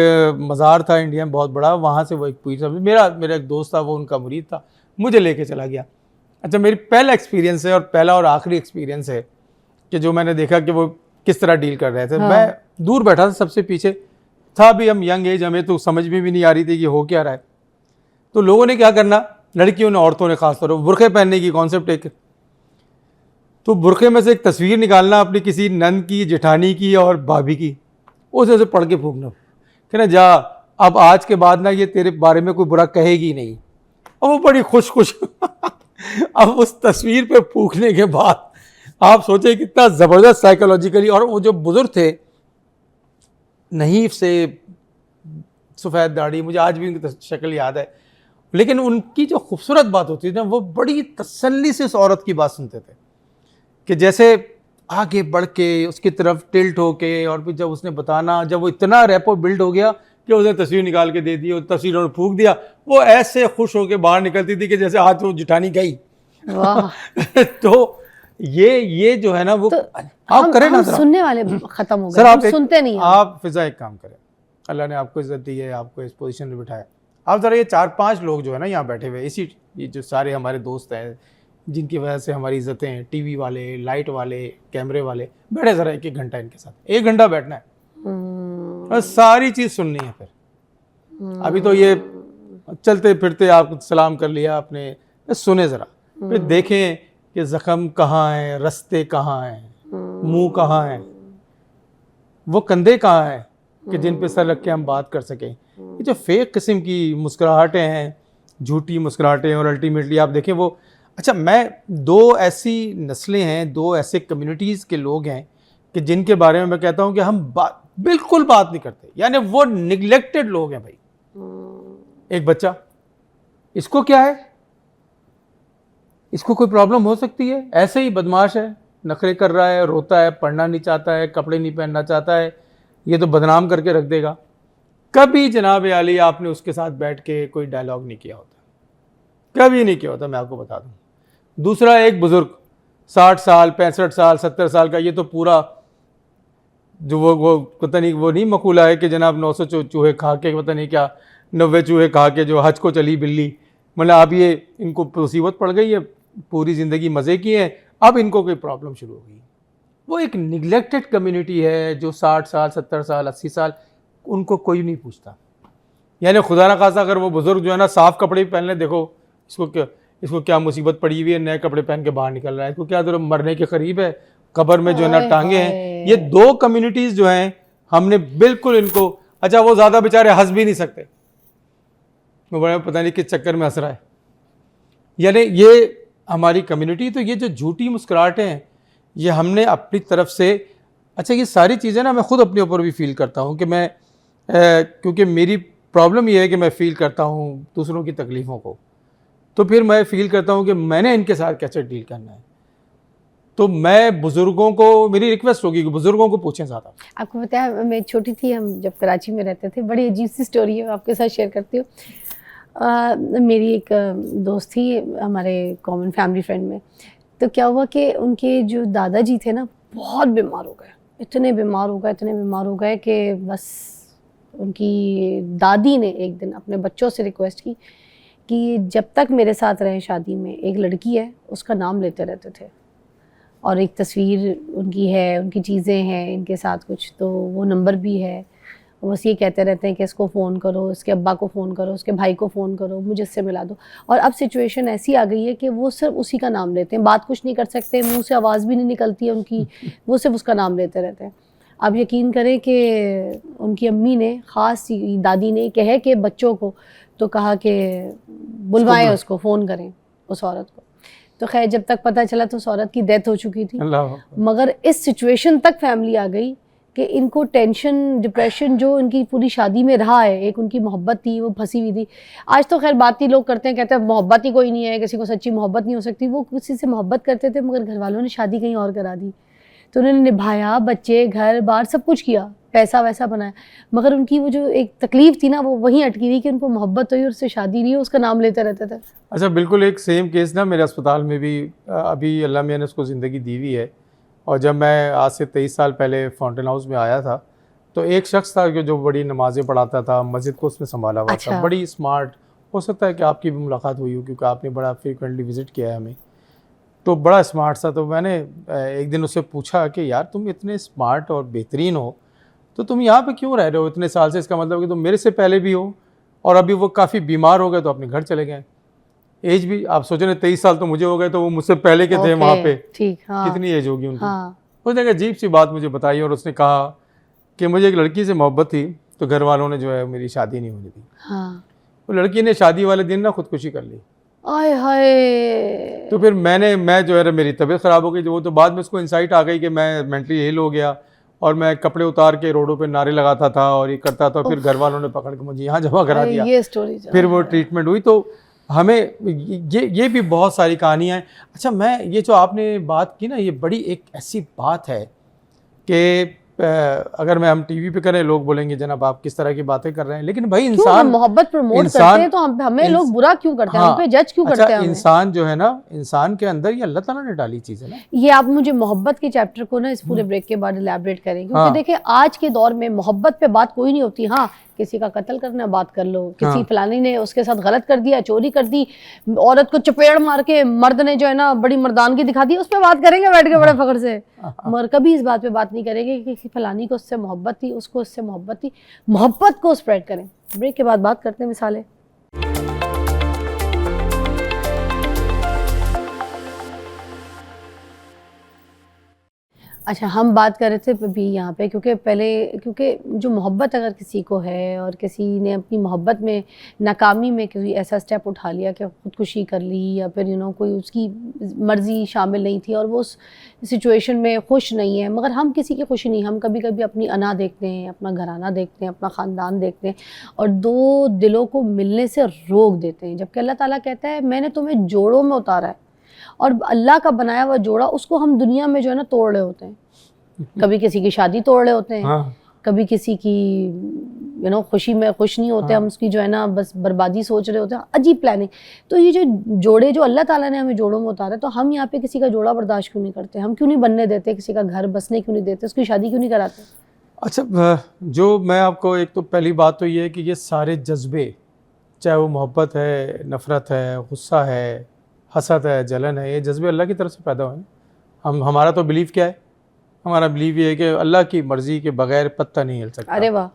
मज़ार था इंडिया में बहुत बड़ा, वहाँ से वो एक पीर साहब, मेरा एक दोस्त था, वो उनका मुरीद था, मुझे लेके चला गया। अच्छा, मेरी पहला एक्सपीरियंस है और पहला और आखिरी एक्सपीरियंस है कि जो मैंने देखा कि वो किस तरह डील कर रहे थे। हाँ। मैं दूर बैठा था, सबसे पीछे था भी, हम यंग एज, हमें तो समझ में भी नहीं आ रही थी कि हो क्या रहा है। तो लोगों ने क्या करना, लड़कियों ने, औरतों ने खास तौर पर बुरखे पहनने की कॉन्सेप्ट एक, तो बुरखे में से एक तस्वीर निकालना अपनी किसी नंद की, जेठानी की और भाभी की, उसे पढ़ के फूकना, कहना जा अब आज के बाद ना ये तेरे बारे में कोई बुरा कहेगी नहीं। और वो बड़ी खुश अब उस तस्वीर पे फूकने के बाद आप सोचे कितना ज़बरदस्त साइकोलॉजिकली। और वो जो बुजुर्ग थे, नहीफ से, सफ़ेद दाढ़ी, मुझे आज भी उनकी शक्ल याद है, लेकिन उनकी जो खूबसूरत बात होती थी ना, वो बड़ी तसल्ली से उस औरत की बात सुनते थे कि जैसे आगे बढ़ के उसकी तरफ टिल्ट होके, और फिर जब उसने बताना, जब वो इतना रैपो बिल्ड हो गया कि उसने तस्वीर निकाल के दे दी और तस्वीर उन्होंने फूंक दिया, वो ऐसे खुश होके बाहर निकलती थी कि जैसे आज वो जिठानी गई। तो ये जो है ना वो, तो आप करें ना, सुनने वाले खत्म हो गए, आप सुनते नहीं। आप फिजा एक काम करें, अल्लाह ने आपको इज्जत दी है, आपको इस पोजीशन में बिठाया, आप ज़रा ये 4-5 लोग जो है ना यहाँ बैठे हुए, ये जो सारे हमारे दोस्त हैं जिनकी वजह से हमारी इज्जतें हैं, टीवी वाले, लाइट वाले, कैमरे वाले, बैठे ज़रा 1-1 घंटा इनके साथ, 1 घंटा बैठना है और सारी चीज़ सुननी है फिर। अभी तो ये चलते फिरते आप सलाम कर लिया आपने, सुने ज़रा, फिर देखें कि ज़ख्म कहाँ है, रास्ते कहाँ हैं, मुंह कहाँ है, वो कंधे कहाँ हैं कि जिन पे सर रख के हम बात कर सकें। ये जो फेक किस्म की मुस्कुराहटें हैं, झूठी मुस्कुराहटें, और अल्टीमेटली आप देखें वो, अच्छा मैं दो ऐसी नस्लें हैं, दो ऐसे कम्युनिटीज़ के लोग हैं कि जिनके बारे में मैं कहता हूँ कि हम बिल्कुल बात नहीं करते, यानी वो निगलेक्टेड लोग हैं भाई। एक बच्चा, इसको क्या है, इसको कोई प्रॉब्लम हो सकती है, ऐसे ही बदमाश है, नखरे कर रहा है, रोता है, पढ़ना नहीं चाहता है, कपड़े नहीं पहनना चाहता है, ये तो बदनाम करके रख देगा। कभी जनाब आली आपने उसके साथ बैठ के कोई डायलॉग नहीं किया होता, कभी नहीं किया होता, मैं आपको बता दूं। दूसरा, एक बुजुर्ग 60 साल 65 साल 70 साल का, ये तो पूरा जो वो पता नहीं, वो नहीं मकूला है कि जनाब 900 चूहे खा के पता नहीं क्या, 90 चूहे खा के जो हज को चली बिल्ली, मतलब अब ये इनको मुसीबत पड़ गई है, पूरी ज़िंदगी मज़े की है, अब इनको कोई प्रॉब्लम शुरू हो गई। वो एक निगलेक्टेड कम्युनिटी है जो 60 साल 70 साल 80 साल, उनको कोई नहीं पूछता। यानी खुदा ना खासा अगर वो बुज़ुर्ग जो है ना साफ़ कपड़े पहन ले, देखो इसको क्या मुसीबत पड़ी हुई है, नए कपड़े पहन के बाहर निकल रहा है, इसको क्या जरूरत, मरने के करीब है, कब्र में जो है ना टांगे हैं। ये दो कम्युनिटीज़ जो हैं हमने बिल्कुल इनको, अच्छा वो ज़्यादा बेचारे हंस भी नहीं सकते, वो बड़ा पता नहीं किस चक्कर में हंस रहा है। यानी ये हमारी कम्युनिटी, तो ये जो झूठी मुस्कुराहटें हैं ये हमने अपनी तरफ से, अच्छा ये सारी चीज़ें ना मैं ख़ुद अपने ऊपर भी फ़ील करता हूँ कि मैं क्योंकि मेरी प्रॉब्लम ये है कि मैं फ़ील करता हूँ दूसरों की तकलीफ़ों को, तो फिर मैं फ़ील करता हूँ कि मैंने इनके साथ कैसे डील करना है। तो मैं बुज़ुर्गों को, मेरी रिक्वेस्ट होगी कि बुज़ुर्गों को पूछें ज़्यादा। आपको पता है मैं छोटी थी, हम जब कराची में रहते थे, बड़ी अजीब सी स्टोरी है, आपके साथ शेयर करती हूँ। मेरी एक दोस्त थी हमारे कॉमन फैमिली फ्रेंड में, तो क्या हुआ कि उनके जो दादाजी थे ना बहुत बीमार हो गए, इतने बीमार हो गए कि बस उनकी दादी ने एक दिन अपने बच्चों से रिक्वेस्ट की कि जब तक मेरे साथ रहे शादी में, एक लड़की है उसका नाम लेते रहते थे, और एक तस्वीर उनकी है, उनकी चीज़ें हैं इनके साथ कुछ, तो वो नंबर भी है, बस ये कहते रहते हैं कि इसको फ़ोन करो, इसके अब्बा को फ़ोन करो, उसके भाई को फ़ोन करो, मुझे इससे मिला दो। और अब सिचुएशन ऐसी आ गई है कि वो सिर्फ उसी का नाम लेते हैं, बात कुछ नहीं कर सकते, मुंह से आवाज़ भी नहीं निकलती है उनकी, वो सिर्फ उसका नाम लेते रहते हैं। अब यकीन करें कि उनकी अम्मी ने, ख़ास दादी ने कहे कि बच्चों को, तो कहा कि बुलवाएं उसको, फ़ोन करें उस औरत को। तो खैर जब तक पता चला तो उस औरत की डेथ हो चुकी थी। मगर इस सिचुएशन तक फैमिली आ गई कि इनको टेंशन, डिप्रेशन जो इनकी पूरी शादी में रहा है, एक उनकी मोहब्बत थी वो फंसी हुई थी। आज तो खैर बात ही लोग करते हैं, कहते हैं मोहब्बत ही कोई नहीं है, किसी को सच्ची मोहब्बत नहीं हो सकती। वो किसी से मोहब्बत करते थे मगर घर वालों ने शादी कहीं और करा दी, तो उन्होंने निभाया, बच्चे घर बार सब कुछ किया, पैसा वैसा बनाया, मगर उनकी वो जो एक तकलीफ़ थी ना वो वहीं अटकी रही कि उनको मोहब्बत हुई और उससे शादी नहीं हुई, उसका नाम लेते रहते थे। अच्छा बिल्कुल एक सेम केस ना मेरे अस्पताल में भी अभी अल्लाह मियां ने उसको ज़िंदगी दी हुई है। और जब मैं आज से 23 साल पहले फाउंटेन हाउस में आया था तो एक शख्स था जो बड़ी नमाज़ें पढ़ाता था, मस्जिद को उसने संभाला हुआ था, बड़ी स्मार्ट। हो सकता है कि आपकी भी मुलाकात हुई हो क्योंकि आपने बड़ा फ्रीक्वेंटली विज़िट किया है हमें, तो बड़ा स्मार्ट सा। तो मैंने एक दिन उससे पूछा कि यार तुम इतने स्मार्ट और बेहतरीन हो तो तुम यहाँ पे क्यों रह रहे हो इतने साल से, इसका मतलब कि तुम मेरे से पहले भी हो और अभी वो काफ़ी बीमार हो गए तो अपने घर चले गए। एज भी आप सोचो ना 23 साल तो मुझे हो गए, तो वो मुझसे पहले के थे वहाँ पे, ठीक, हाँ। कितनी एज होगी उनकी। हाँ। उसने एक अजीब सी बात मुझे बताई और उसने कहा कि मुझे एक लड़की से मोहब्बत थी तो घर वालों ने जो है मेरी शादी नहीं होने दी। हाँ। वो लड़की ने शादी वाले दिन ना खुदकुशी कर ली। आय हाय। तो फिर मैं जो है मेरी तबीयत ख़राब हो गई, वो तो बाद में उसको इंसाइट आ गई कि मैं मेंटली इल हो गया और मैं कपड़े उतार के रोडों पे नारे लगाता था और ये करता था। फिर घर वालों ने पकड़ के मुझे यहाँ जमा करा दिया। ये स्टोरी फिर वो ट्रीटमेंट हुई। तो हमें ये भी बहुत सारी कहानियाँ हैं। अच्छा मैं ये जो आपने बात की ना, ये बड़ी एक ऐसी बात है कि अगर मैं हम टीवी पे करें लोग बोलेंगे जनाब आप किस तरह की बातें कर रहे हैं, लेकिन भाई इंसान मोहब्बत प्रमोट करते हैं तो हमें लोग बुरा क्यों करते हैं, हम पे जज क्यों करते हैं? इंसान जो है ना, इंसान के अंदर ये अल्लाह ताला ने डाली चीज़ है ना। ये आप मुझे मोहब्बत के चैप्टर को ना इस पूरे ब्रेक के बाद इलैबोरेट करें, क्योंकि देखिए आज के दौर में मोहब्बत पे बात कोई नहीं होती। हाँ किसी का कत्ल करना बात कर लो, किसी फलानी ने उसके साथ गलत कर दिया, चोरी कर दी, औरत को चपेड़ मार के मर्द ने जो है ना बड़ी मर्दानगी दिखा दी, उस पर बात करेंगे बैठ के बड़े फख्र से, मगर कभी इस बात पे बात नहीं करेंगे कि फलानी को उससे मोहब्बत थी, उसको उससे मोहब्बत थी। मोहब्बत को स्प्रेड करें। ब्रेक के बाद बात करते हैं मिसालें। अच्छा, हम बात कर रहे थे अभी यहाँ पे क्योंकि जो मोहब्बत अगर किसी को है और किसी ने अपनी मोहब्बत में नाकामी में कोई ऐसा स्टेप उठा लिया कि खुदकुशी कर ली या फिर कोई उसकी मर्ज़ी शामिल नहीं थी और वो उस सिचुएशन में खुश नहीं है, मगर हम किसी की खुशी नहीं, हम कभी कभी अपनी अना देखते हैं, अपना घराना देखते हैं, अपना ख़ानदान देखते हैं और दो दिलों को मिलने से रोक देते हैं, जबकि अल्लाह ताला कहता है मैंने तुम्हें जोड़ों में उतारा है और अल्लाह का बनाया हुआ जोड़ा उसको हम दुनिया में जो है ना तोड़ रहे होते हैं। कभी किसी की शादी तोड़ रहे होते हैं, हाँ। कभी किसी की खुशी में खुश नहीं होते, हाँ। हम उसकी जो है ना बस बर्बादी सोच रहे होते हैं, अजीब प्लानिंग। तो ये जो जोड़े जो अल्लाह ताला ने हमें जोड़ों में उतारा, तो हम यहाँ पे किसी का जोड़ा बर्दाश्त क्यों नहीं करते? हम क्यों नहीं बनने देते? किसी का घर बसने क्यों नहीं देते? उसकी शादी क्यों नहीं कराते? अच्छा, जो मैं आपको एक तो पहली बात तो ये है कि ये सारे जज्बे, चाहे वो मोहब्बत है, नफ़रत है, गुस्सा है, हसद है, जलन है, ये जज्बे अल्लाह की तरफ से पैदा हुए हैं। हमारा तो बिलीव क्या है? हमारा बिलीव ये है कि अल्लाह की मर्जी के बगैर पत्ता नहीं हिल सकता। अरे वाह,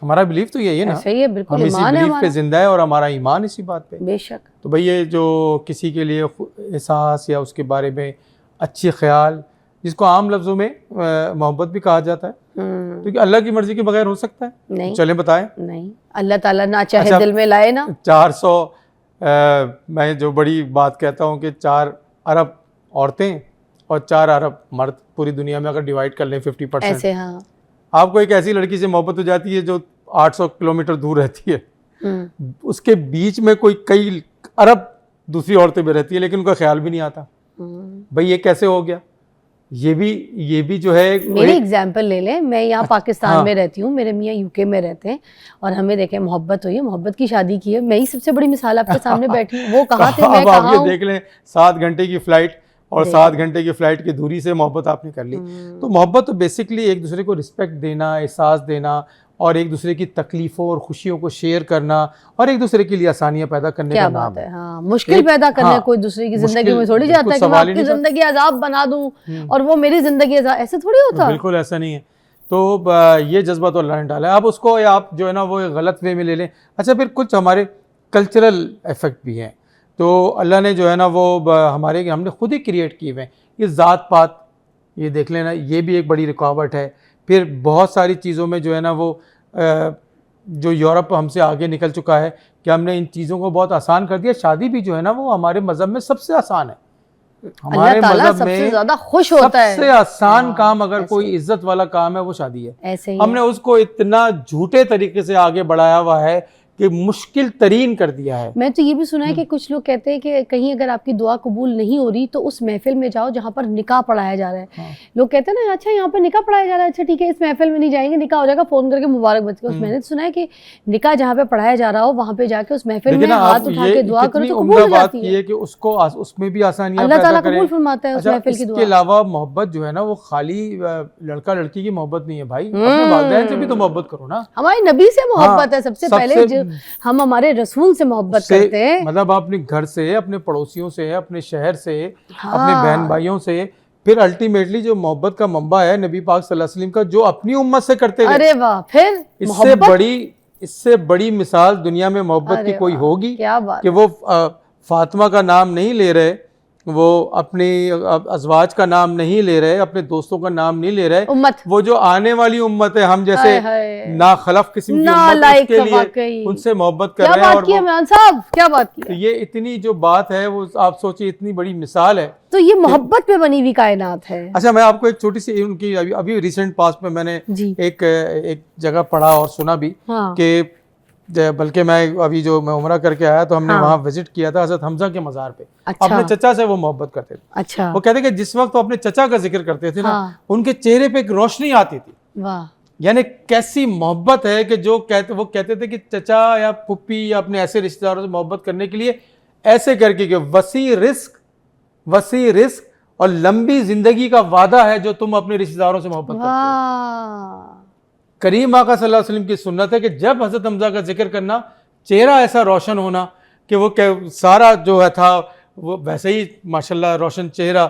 हमारा बिलीव तो यही है ना, सही है, बिल्कुल हम इसी बिलीव पे जिंदा है और हमारा ईमान इसी बात पे। बेशक। तो भाई ये जो किसी के लिए एहसास या उसके बारे में अच्छे ख्याल, जिसको आम लफ्ज़ों में मोहब्बत भी कहा जाता है, क्योंकि अल्लाह की मर्जी के बगैर हो सकता है? नहीं। चलें बताएं। नहीं, अल्लाह ताला ना चाहे दिल में लाए ना। 400 मैं जो बड़ी बात कहता हूँ कि 4 अरब औरतें और 4 अरब मर्द पूरी दुनिया में अगर डिवाइड कर लें 50%, ऐसे, हाँ। आपको एक ऐसी लड़की से मोहब्बत हो जाती है जो 800 किलोमीटर दूर रहती है, उसके बीच में कोई कई अरब दूसरी औरतें भी रहती है, लेकिन उनका ख्याल भी नहीं आता। भाई ये कैसे हो गया? ये भी जो है, मेरे एग्जाम्पल ले लें, मैं यहाँ पाकिस्तान में रहती हूँ, मेरे मियाँ यूके में रहते हैं और हमें देखें मोहब्बत हुई है, मोहब्बत की शादी की है, मैं ही सबसे बड़ी मिसाल आपके सामने बैठी हूँ। वो कहाँ थे, मैं कहाँ हूँ? देख लें, 7 घंटे की फ्लाइट और 7 घंटे की फ्लाइट की दूरी से मोहब्बत आपने कर ली। तो मोहब्बत तो बेसिकली एक दूसरे को रिस्पेक्ट देना, एहसास देना और एक दूसरे की तकलीफ़ों और खुशियों को शेयर करना और एक दूसरे के लिए आसानियां पैदा करने का नाम है। हाँ, मुश्किल पैदा करने, हाँ, कोई दूसरे की जिंदगी में थोड़ी जाता है कि मैं आपकी जिंदगी अजाब बना दूं और वो मेरी जिंदगी अजाब, ऐसे थोड़ी होता। बिल्कुल ऐसा नहीं है। तो ये जज्बा तो अल्लाह ने डाला है, अब उसको आप जो है ना वो गलत वे में ले लें। अच्छा, फिर कुछ हमारे कल्चरल इफेक्ट भी हैं, तो अल्लाह ने जो है ना वो हमने खुद ही क्रिएट किए हुए हैं। ये ज़ात पात, ये देख लेना, ये भी एक बड़ी रुकावट है। फिर बहुत सारी चीज़ों में जो है ना वो जो यूरोप हमसे आगे निकल चुका है कि हमने इन चीज़ों को बहुत आसान कर दिया। शादी भी जो है ना वो हमारे मज़हब में सबसे आसान है। हमारे मज़हब में ज़्यादा खुश होता है, सबसे आसान काम अगर कोई इज्जत वाला काम है वो शादी है। ऐसे ही हमने उसको इतना झूठे तरीके से आगे बढ़ाया हुआ है कि मुश्किल तरीन कर दिया है। मैं तो ये भी सुना है कि कुछ लोग कहते हैं कि कहीं अगर आपकी दुआ कबूल नहीं हो रही तो उस महफिल में जाओ जहाँ पर निकाह पढ़ाया जा रहा है। हाँ। लोग कहते हैं ना, अच्छा यहाँ पर निकाह पढ़ाया जा रहा है, अच्छा ठीक है, इस महफिल में नहीं जाएंगे, निकाह हो जाएगा, फोन करके मुबारक बच के। मैंने सुना है कि निकाह जहाँ पे पढ़ाया जा रहा हो वहाँ पे जाके उस महफिल में हाथ उठा के दुआ करो तो कबूल हो जाती है कि उसको उसमें भी आसानियां अल्लाह ताला कबूल फरमाता है उस महफिल की दुआ। इसके अलावा मोहब्बत जो है ना वो खाली लड़का लड़की की मोहब्बत नहीं है भाई, अपने वालिदैन से भी तो मोहब्बत करो ना। हमारे नबी से मोहब्बत है सबसे पहले, जो हम हमारे रसूल से मोहब्बत करते हैं, मतलब अपने घर से, अपने पड़ोसियों से, अपने शहर से, अपने बहन भाइयों से, फिर अल्टीमेटली जो मोहब्बत का मंबा है नबी पाक सल्लल्लाहु अलैहि वसल्लम का, जो अपनी उम्मत से करते हैं। अरे वाह, फिर इससे बड़ी मिसाल दुनिया में मोहब्बत की कोई होगी क्या बात कि वो फातिमा का नाम नहीं ले रहे, वो अपनी अज़वाज का नाम नहीं ले रहे, अपने दोस्तों का नाम नहीं ले रहे, उम्मत, वो जो आने वाली उम्मत है, हम जैसे नाखलफ किस्म की उम्मत, उसके लिए उनसे मोहब्बत कर रहे हैं। और इमरान साहब क्या बात की, तो ये इतनी जो बात है वो आप सोचिए, इतनी बड़ी मिसाल है। तो ये मोहब्बत पे बनी हुई कायनात है। अच्छा, मैं आपको एक छोटी सी उनकी अभी रिसेंट पास्ट में मैंने एक जगह पढ़ा और सुना भी कि बल्कि मैं अभी जो मैं उम्रा करके आया तो हमने वहाँ विजिट किया था हज़रत हमजा के मज़ार पे। अच्छा। अपने चचा से वो मोहब्बत करते थे। अच्छा। वो कहते कि जिस वक्त वो अपने चचा का जिक्र करते थे ना, उनके चेहरे पे एक रोशनी आती थी। वाह, यानी कैसी मोहब्बत है कि वो कहते थे कि चचा या पुप्पी या अपने ऐसे रिश्तेदारों से मोहब्बत करने के लिए ऐसे करके कि वसी रिस्क और लंबी जिंदगी का वादा है जो तुम अपने रिश्तेदारों से मोहब्बत करते हो। करीम आका सल्लल्लाहु अलैहि वसल्लम की सुन्नत है कि जब हज़रत हमज़ा का जिक्र करना, चेहरा ऐसा रोशन होना कि वो सारा जो है था वो वैसे ही माशाल्लाह रोशन चेहरा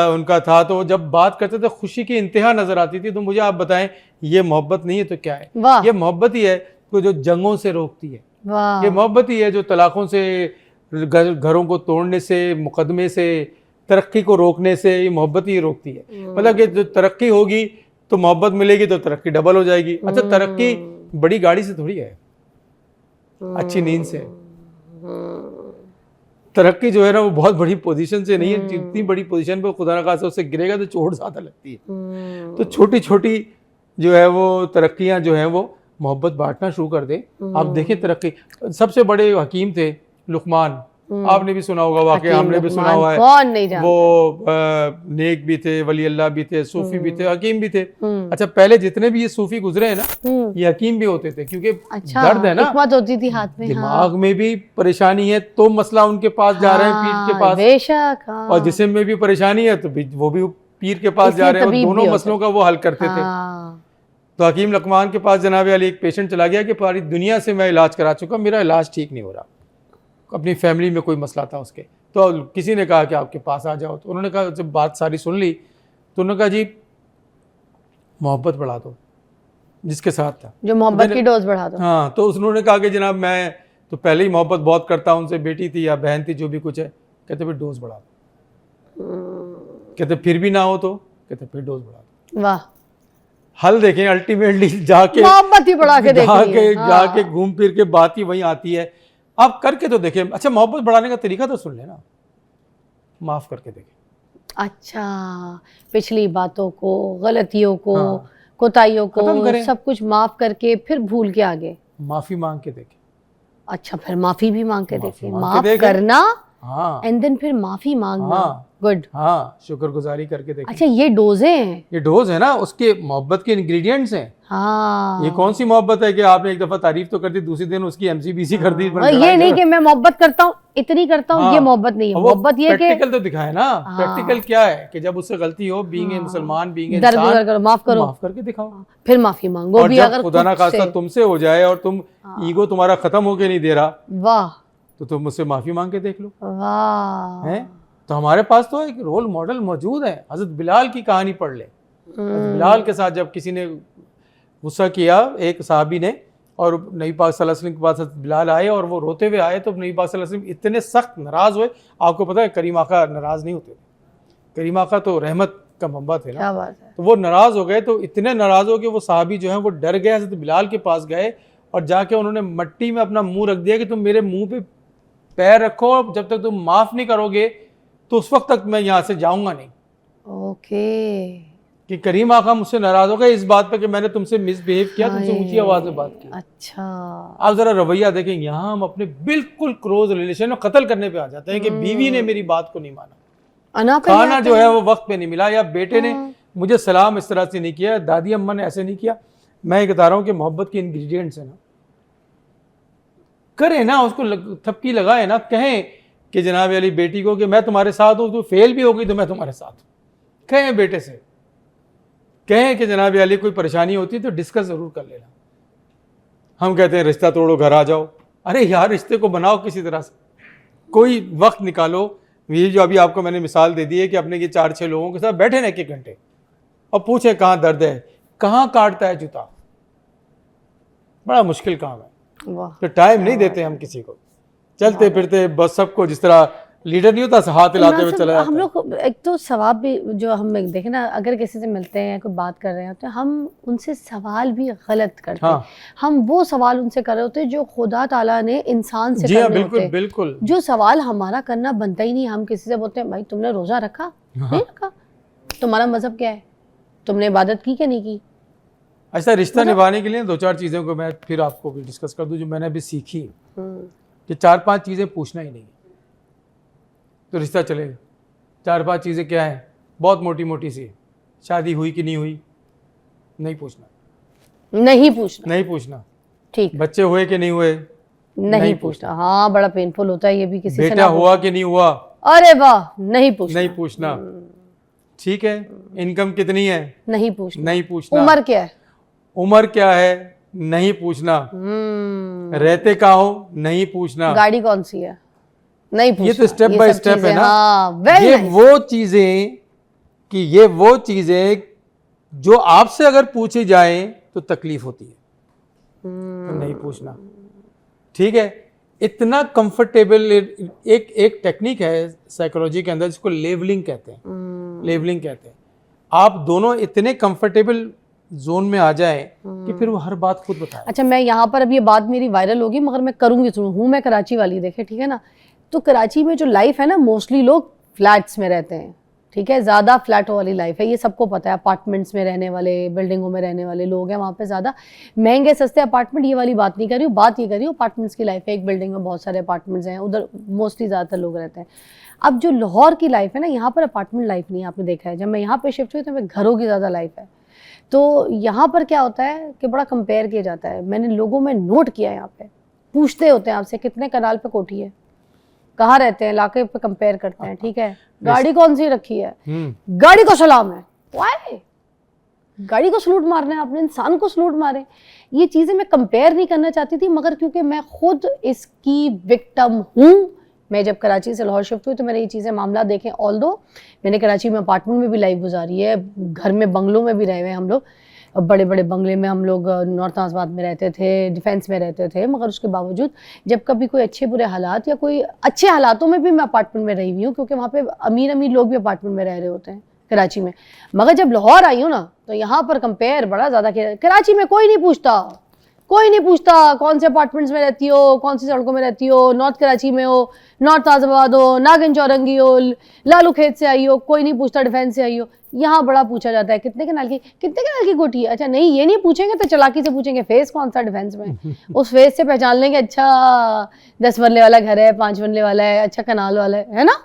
उनका था। तो जब बात करते थे खुशी की इंतहा नज़र आती थी। तो मुझे आप बताएं, ये मोहब्बत नहीं है तो क्या है? ये मोहब्बत ही है कि जो जंगों से रोकती है। ये मोहब्बत ही है जो तलाकों से, घरों को तोड़ने से, मुकदमे से, तरक्की को रोकने से, ये मोहब्बत ही रोकती है। मतलब कि जो तरक्की होगी तो मोहब्बत मिलेगी तो तरक्की डबल हो जाएगी। अच्छा, तरक्की बड़ी गाड़ी से थोड़ी है, अच्छी नींद से। तरक्की जो है ना वो बहुत बड़ी पोजीशन से नहीं है। जितनी बड़ी पोजीशन पे खुदा न खास्ता उससे गिरेगा तो चोट ज़्यादा लगती है। तो छोटी छोटी जो है वो तरक्कियां जो हैं वो मोहब्बत बांटना शुरू कर दे। आप देखें तरक्की, सबसे बड़े हकीम थे लुकमान, आपने भी सुना होगा वाकई, हमने भी सुना हुआ है। कौन नहीं जानता? वो नेक भी थे, वली अल्लाह भी थे, सूफी भी थे, हकीम भी थे। अच्छा, पहले जितने भी ये सूफी गुजरे हैं ना, ये हकीम भी होते थे, क्योंकि दर्द है ना, हिकमत होती थी हाथ में, दिमाग में भी परेशानी है तो मसला उनके पास जा रहे हैं, पीर के पास, बेशक, और जिस्म में भी परेशानी है तो वो भी पीर के पास जा रहे हैं, दोनों मसलों का वो हल करते थे। तो हकीम लुकमान के पास जनाब अली एक पेशेंट चला गया कि पूरी दुनिया से मैं इलाज करा चुका, मेरा इलाज ठीक नहीं हो रहा, अपनी फैमिली में कोई मसला था उसके। तो किसी ने कहा कि आपके पास आ जाओ। तो उन्होंने कहा, जब बात सारी सुन ली तो उन्होंने कहा, जी मोहब्बत बढ़ा दो जिसके साथ था, जो मोहब्बत की डोज बढ़ा दो। हाँ, तो उन्होंने कहा कि जनाब मैं तो पहले ही मोहब्बत बहुत करता हूँ उनसे, बेटी थी या बहन थी जो भी कुछ है। कहते फिर डोज बढ़ा दो। कहते फिर भी ना हो तो, कहते फिर डोज बढ़ा दो। वाह, हल देखें, अल्टीमेटली जाके मोहब्बत ही बढ़ा के जाके घूम फिर के बात ही वहीं आती है। आप करके तो देखें। अच्छा, मोहब्बत बढ़ाने का तरीका तो सुन लेना, माफ करके देखें। अच्छा, पिछली बातों को, गलतियों को, कोताहियों को सब कुछ माफ करके फिर भूल के आगे माफी मांग के देखें। अच्छा, फिर माफी भी मांग के देखें, माफ करना, एंड देन फिर माफी मांगना। गुड, हाँ, शुक्रगुजारी करके देखें। अच्छा, ये डोजे हैं, ये डोज है ना, उसके मोहब्बत के इंग्रेडिएंट्स हैं। हाँ, ये कौन सी मोहब्बत है कि आपने एक दफा तारीफ तो कर दी, दूसरे दिन उसकी MCBC कर दी। ये नहीं कि मैं मोहब्बत करता हूँ, इतनी करता हूँ, ये मोहब्बत नहीं है। मोहब्बत ये कि प्रैक्टिकल तो दिखाए ना। प्रैक्टिकल क्या है कि जब उससे गलती हो, बीइंग ए मुसलमान, बीइंग ए इंसान, माफ करो, माफ करके दिखाओ, फिर माफी मांगो भी। अगर खुदा ना खास्ता तुमसे हो जाए और तुम ईगो तुम्हारा खत्म होके नहीं दे रहा, वाह, तो तुम मुझसे माफी मांग के देख लो। वाह, है तो हमारे पास तो एक रोल मॉडल मौजूद है। हजरत बिलाल की कहानी पढ़ ले। बिलाल के साथ जब किसी ने गुस्सा किया, एक सहाबी ने, और नबी पाक सल्लल्लाहु अलैहि वसल्लम के पास बिलाल आए और वो रोते हुए आए, तो नबी पाक सल्लल्लाहु अलैहि वसल्लम इतने सख्त नाराज हुए। आपको पता है करीम आका नाराज नहीं होते, करीम आका तो रहमत का मंबा थे ना। क्या बात है। तो वो नाराज हो गए, तो इतने नाराज हो कि वो सहाबी जो है वो डर गए, हजरत बिलाल के पास गए और जाके उन्होंने मट्टी में अपना मुंह रख दिया कि तुम मेरे मुंह पे पैर रखो, जब तक तुम माफ नहीं करोगे तो उस वक्त तक मैं यहाँ से जाऊंगा नहीं। ओके, कि करीम आका मुझसे नाराज हो गए इस बात पे कि मैंने तुमसे मिसबिहेव किया, तुमसे ऊंची आवाज में बात की। अच्छा, आप जरा रवैया देखें। यहाँ हम अपने बिल्कुल क्लोज रिलेशन में कत्ल करने पे आ जाते हैं कि बीवी ने मेरी बात को नहीं माना, खाना जो है वो वक्त पे नहीं मिला, या बेटे ने मुझे सलाम इस तरह से नहीं किया, दादी अम्मा ने ऐसे नहीं किया। मैं ये बता रहा हूँ कि मोहब्बत के इंग्रेडिएंट्स है ना, करें ना, उसको थपकी लगाए ना, कहें कि जनाब अली बेटी को कि मैं तुम्हारे साथ हूँ, तो फेल भी हो गई तो मैं तुम्हारे साथ हूँ। कहें बेटे से, कहें कि जनाब अली कोई परेशानी होती है तो डिस्कस ज़रूर कर लेना। हम कहते हैं रिश्ता तोड़ो, घर आ जाओ। अरे यार, रिश्ते को बनाओ किसी तरह से, कोई वक्त निकालो। ये जो अभी आपको मैंने मिसाल दे दी है कि अपने ये 4-6 लोगों के साथ बैठे ना 1-1 घंटे और पूछे कहाँ दर्द है, कहाँ काटता है जूता। बड़ा मुश्किल काम है, तो टाइम नहीं देते हम किसी को, चलते फिरते बस सबको जिस तरह लीडर नहीं होता हाथ हिलाते हुए चला जाता है। हम लोग एक तो सवाब भी जो हम देखें ना, अगर किसी से मिलते हैं, कोई बात कर रहे हैं तो हम उनसे सवाल भी गलत करते हैं। हम वो सवाल उनसे कर रहे होते हैं जो खुदा ताला ने इंसान से करने होते हैं। बिल्कुल, जो सवाल हमारा करना बनता ही नहीं। हम किसी से बोलते हैं, भाई तुमने रोजा रखा? नहीं रखा। तुम्हारा मजहब क्या है? तुमने इबादत की क्या नहीं की? ऐसा रिश्ता निभाने के लिए 2-4 चीज़ों को मैं फिर आपको भी डिस्कस कर दूं जो मैंने अभी सीखी, कि 4-5 चीज़ें पूछना ही नहीं तो रिश्ता चलेगा। 4-5 चीज़ें क्या है? बहुत मोटी मोटी सी, शादी हुई कि नहीं हुई, नहीं पूछना, नहीं पूछना। ठीक, बच्चे हुए कि नहीं हुए, नहीं पूछना। हाँ, बड़ा पेनफुल होता है ये भी, किसी से बेटा हुआ कि नहीं हुआ, अरे वाह, नहीं पूछना। ठीक है, इनकम कितनी है, नहीं पूछना। उम्र क्या है, उम्र क्या है नहीं पूछना, रहते कहाँ हो नहीं पूछना, गाड़ी कौन सी है नहीं पूछना। ये तो स्टेप बाय स्टेप है ना। हाँ, ये वो चीजें कि ये वो चीजें जो आपसे अगर पूछी जाए तो तकलीफ होती है, तो नहीं पूछना। ठीक है, इतना कंफर्टेबल। एक टेक्निक है साइकोलॉजी के अंदर जिसको लेवलिंग कहते हैं, लेवलिंग कहते हैं। आप दोनों इतने कंफर्टेबल जोन में आ जाए कि फिर वो हर बात खुद बताए। अच्छा, मैं यहाँ पर अब ये बात मेरी वायरल होगी मगर मैं करूंगी जरूर। हूँ मैं कराची वाली, देखे ठीक है ना। तो कराची में जो लाइफ है ना, मोस्टली लोग फ्लैट्स में रहते हैं, ठीक है, ज़्यादा फ्लैटों वाली लाइफ है, ये सबको पता है। अपार्टमेंट्स में रहने वाले, बिल्डिंगों में रहने वाले लोग हैं वहाँ पे ज़्यादा महंगे सस्ते अपार्टमेंट, ये वाली बात नहीं कर रही हूँ। बात ये कर रही हूँ अपार्टमेंट्स की लाइफ है। एक बिल्डिंग में बहुत सारे अपार्टमेंट्स हैं, उधर मोस्टली ज़्यादातर लोग रहते हैं। अब जो लाहौर की लाइफ है ना, यहाँ पर अपार्टमेंट लाइफ नहीं है, आपने देखा है। जब मैं यहाँ पर शिफ्ट हुई तो मैं घरों की ज़्यादा लाइफ है। तो यहाँ पर क्या होता है कि बड़ा कंपेयर किया जाता है। मैंने लोगों में नोट किया, यहाँ पे पूछते होते हैं आपसे कितने कनाल पे कोठी है, कहाँ रहते हैं, इलाके पे कंपेयर करते हैं, ठीक है, गाड़ी कौन सी रखी है, गाड़ी को सलाम है। वाई गाड़ी को सलूट मारना है आपने, इंसान को सलूट मारे। ये चीज़ें मैं कंपेयर नहीं करना चाहती थी, मगर क्योंकि मैं खुद इसकी विक्टिम हूँ। मैं जब कराची से लाहौर शिफ्ट हुई तो मैंने ये चीज़ें मामला देखे। ऑल्दो मैंने कराची में अपार्टमेंट में भी लाइफ गुजारी है, घर में बंगलों में भी रहे हुए हम लोग, बड़े बड़े बंगले में हम लोग नॉर्थ नाज़बाद में रहते थे, डिफेंस में रहते थे। मगर उसके बावजूद जब कभी कोई अच्छे बुरे हालात या कोई अच्छे हालातों में भी मैं अपार्टमेंट में रही हुई हूँ, क्योंकि वहाँ पे अमीर अमीर लोग भी अपार्टमेंट में रह रहे होते हैं कराची में। मगर जब लाहौर आई हूँ ना, तो यहाँ पर कंपेयर बड़ा ज़्यादा किया। कराची में कोई नहीं पूछता, कोई नहीं पूछता कौन से अपार्टमेंट्स में रहती हो, कौन सी सड़कों में रहती हो, नॉर्थ कराची में हो, नॉर्थ नाज़बाद हो, नागिन चौरंगी हो, लालू खेत से आई हो, कोई नहीं पूछता डिफेंस से आई हो। यहाँ बड़ा पूछा जाता है कितने कनाल की कोठी है। अच्छा नहीं, ये नहीं पूछेंगे तो चालाकी से पूछेंगे फेस कौन सा डिफेंस में। उस फेस से पहचान लेंगे, अच्छा 10 मरले वाला घर है, 5 मरले वाला है, अच्छा कनाल वाला है ना।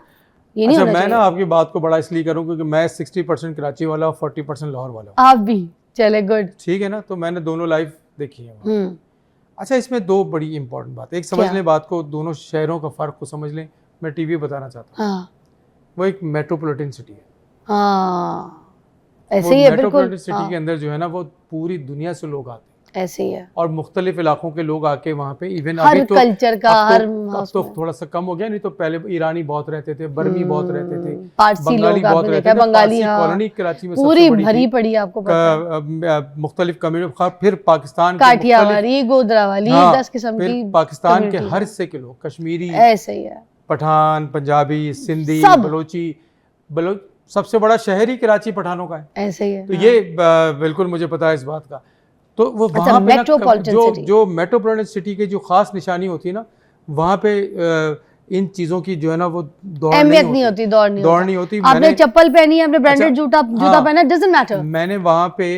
ये नहीं अच्छा, होना मैं ना चाहिए। आपकी बात को बड़ा इसलिए करूँ क्योंकि मैं 60% कराची वाला और 40% लाहौर वाला हूँ। आप भी चले, गुड, ठीक है ना, तो मैंने दोनों लाइफ देखी है वहाँ। अच्छा, इसमें दो बड़ी इंपॉर्टेंट बात, एक समझ क्या? लें बात को, दोनों शहरों का फ़र्क को समझ लें। मैं टीवी बताना चाहता हूँ। हाँ वो एक मेट्रोपॉलिटन सिटी है। हाँ, ऐसे ही है बिल्कुल। मेट्रोपॉलिटन सिटी के अंदर जो है ना, वो पूरी दुनिया से लोग आते हैं, ऐसे ही है। और मुख्तलिफ इलाकों के लोग आके वहाँ पे इवन हर अभी तो कल्चर का, अब हर तो थोड़ा सा कम हो गया, नहीं तो पहले ईरानी बहुत रहते थे, बर्मी बहुत रहते थे, पारसी बंगाली लोग बहुत आपने रहते देखा, थे। बंगाली, पारसी हाँ, कॉलोनी कराची में पूरी सबसे बड़ी भरी थी, पड़ी, आपको पता है। मुख्तलिफ कम्युनिटी, फिर पाकिस्तान के काठियावाड़ी, गोदरावाली, हाँ, 10 किस्म फिर की पाकिस्तान के community हर है। हिस्से के लोग, कश्मीरी, ऐसे ही है, पठान, पंजाबी, सिंधी, सब। बलोच सबसे बड़ा शहर ही कराची पठानों का है। ऐसे ही है। तो ये बिल्कुल मुझे पता है इस बात का। तो वो अच्छा, वहाँ पे ना मेट्रोपॉलिटन सिटी। जो मेट्रोपॉलिटन सिटी की जो खास निशानी होती है ना, वहाँ पे इन चीज़ों की जो है ना वो दौड़ अहमियत नहीं होती, दौड़ नहीं होती। आपने चप्पल पहनी है, आपने ब्रांडेड अच्छा, जूता हाँ, पहना, डजंट मैटर। मैंने वहाँ पे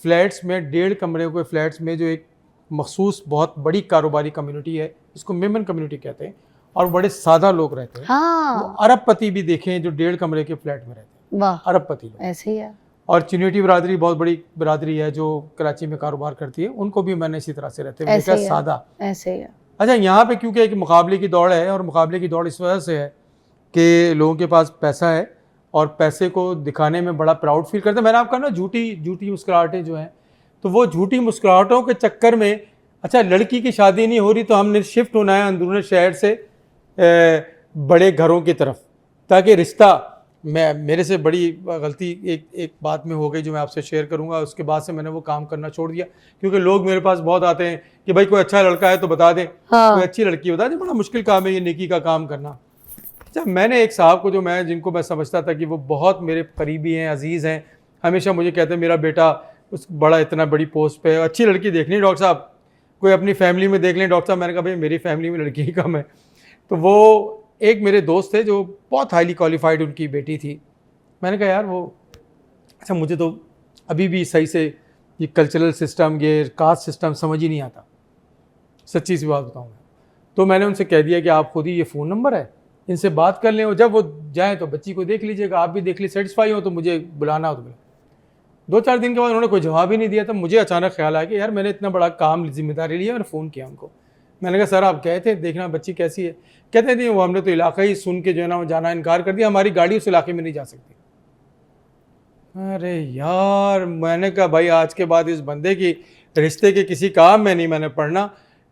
फ्लैट्स में 1.5 कमरे के फ्लैट्स में जो एक मखसूस बहुत बड़ी कारोबारी कम्युनिटी है, इसको मेमन कम्युनिटी कहते हैं, और बड़े सादा लोग रहते हैं। हाँ, वो अरबपति भी देखे हैं जो 1.5 कमरे के फ्लैट में रहते हैं, वाह, अरबपति लोग। ऐसे ही है। और चुनिटी बरादरी बहुत बड़ी बरादरी है जो कराची में कारोबार करती है, उनको भी मैंने इसी तरह से रहते हुए देखा, सादा। ऐसे ही है। अच्छा, यहाँ पे क्योंकि एक मुकाबले की दौड़ है, और मुकाबले की दौड़ इस वजह से है कि लोगों के पास पैसा है और पैसे को दिखाने में बड़ा प्राउड फील करते हैं। मैंने आपका ना झूठी मुस्कुराहटें जो हैं, तो वो झूठी मुस्कुराहटों के चक्कर में, अच्छा लड़की की शादी नहीं हो रही तो हमने शिफ्ट होना है अंदरूनी शहर से बड़े घरों की तरफ, ताकि रिश्ता, मेरे से बड़ी गलती एक बात में हो गई जो मैं आपसे शेयर करूंगा। उसके बाद से मैंने वो काम करना छोड़ दिया, क्योंकि लोग मेरे पास बहुत आते हैं कि भाई कोई अच्छा लड़का है तो बता दें, हाँ, कोई अच्छी लड़की बता दें। बड़ा मुश्किल काम है ये नेकी का काम करना। अच्छा, मैंने एक साहब को जिनको मैं समझता था कि वो बहुत मेरे करीबी हैं, अजीज़ हैं, हमेशा मुझे कहते हैं मेरा बेटा उस बड़ा इतना बड़ी पोस्ट पे है, अच्छी लड़की देखनी डॉक्टर साहब, कोई अपनी फैमिली में देख लें डॉक्टर साहब। मैंने कहा भाई मेरी फैमिली में लड़की ही कम है। तो वो एक मेरे दोस्त थे जो बहुत हाईली क्वालिफाइड, उनकी बेटी थी। मैंने कहा यार वो, अच्छा मुझे तो अभी भी सही से ये कल्चरल सिस्टम, ये कास्ट सिस्टम समझ ही नहीं आता, सच्ची सी बात बताऊँ। तो मैंने उनसे कह दिया कि आप खुद ही, ये फ़ोन नंबर है, इनसे बात कर लें, और जब वो जाएँ तो बच्ची को देख लीजिएगा, आप भी देख लीजिए, सेटिस्फाई हो तो मुझे बुलाना हो तो बुला। 2-4 दिन के बाद उन्होंने कोई जवाब ही नहीं दिया। तो मुझे अचानक ख्याल आया कि यार मैंने इतना बड़ा काम, जिम्मेदारी लिया, मैंने फ़ोन किया उनको। मैंने कहा सर आप कहे थे देखना बच्ची कैसी है। कहते थे वो हमने तो इलाका ही सुन के जो है ना वो जाना इनकार कर दिया, हमारी गाड़ी उस इलाके में नहीं जा सकती। अरे यार, मैंने कहा भाई आज के बाद इस बंदे की रिश्ते के किसी काम में नहीं मैंने पढ़ना,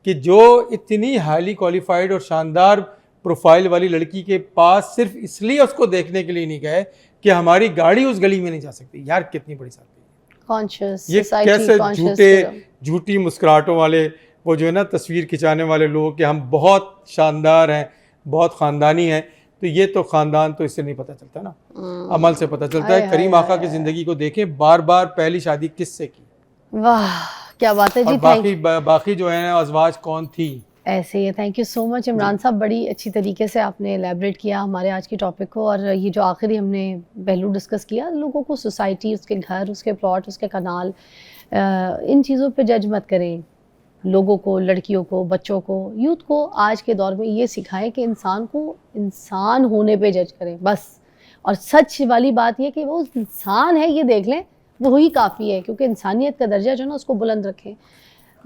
कि जो इतनी हाईली क्वालिफाइड और शानदार प्रोफाइल वाली लड़की के पास सिर्फ इसलिए उसको देखने के लिए नहीं गए कि हमारी गाड़ी उस गली में नहीं जा सकती। यार कितनी बड़ी बात है। कॉन्शियस ये कैसे झूठी मुस्कुराहटों वाले वो जो है ना तस्वीर खिंचाने वाले लोग कि हम बहुत शानदार हैं, बहुत ख़ानदानी हैं, तो ये तो ख़ानदान तो इससे नहीं पता चलता ना, अमल से पता चलता है। करीम आका की ज़िंदगी को देखें, बार बार पहली शादी किससे की, वाह क्या बात है जी। और बाकी जो है ना अज़वाज कौन थी। ऐसे ही thank you so much Imran साहब, बड़ी अच्छी तरीके से आपने एलैबोरेट किया हमारे आज के टॉपिक को। और ये जो आखिरी हमने पहलू डिस्कस किया, लोगों को सोसाइटी, उसके घर, उसके प्लॉट, उसके कनाल, इन चीज़ों पे जज मत करें। लोगों को, लड़कियों को, बच्चों को, यूथ को आज के दौर में ये सिखाएं कि इंसान को इंसान होने पे जज करें बस। और सच वाली बात ये कि वो इंसान है ये देख लें, वो ही काफ़ी है, क्योंकि इंसानियत का दर्जा जो है ना उसको बुलंद रखें।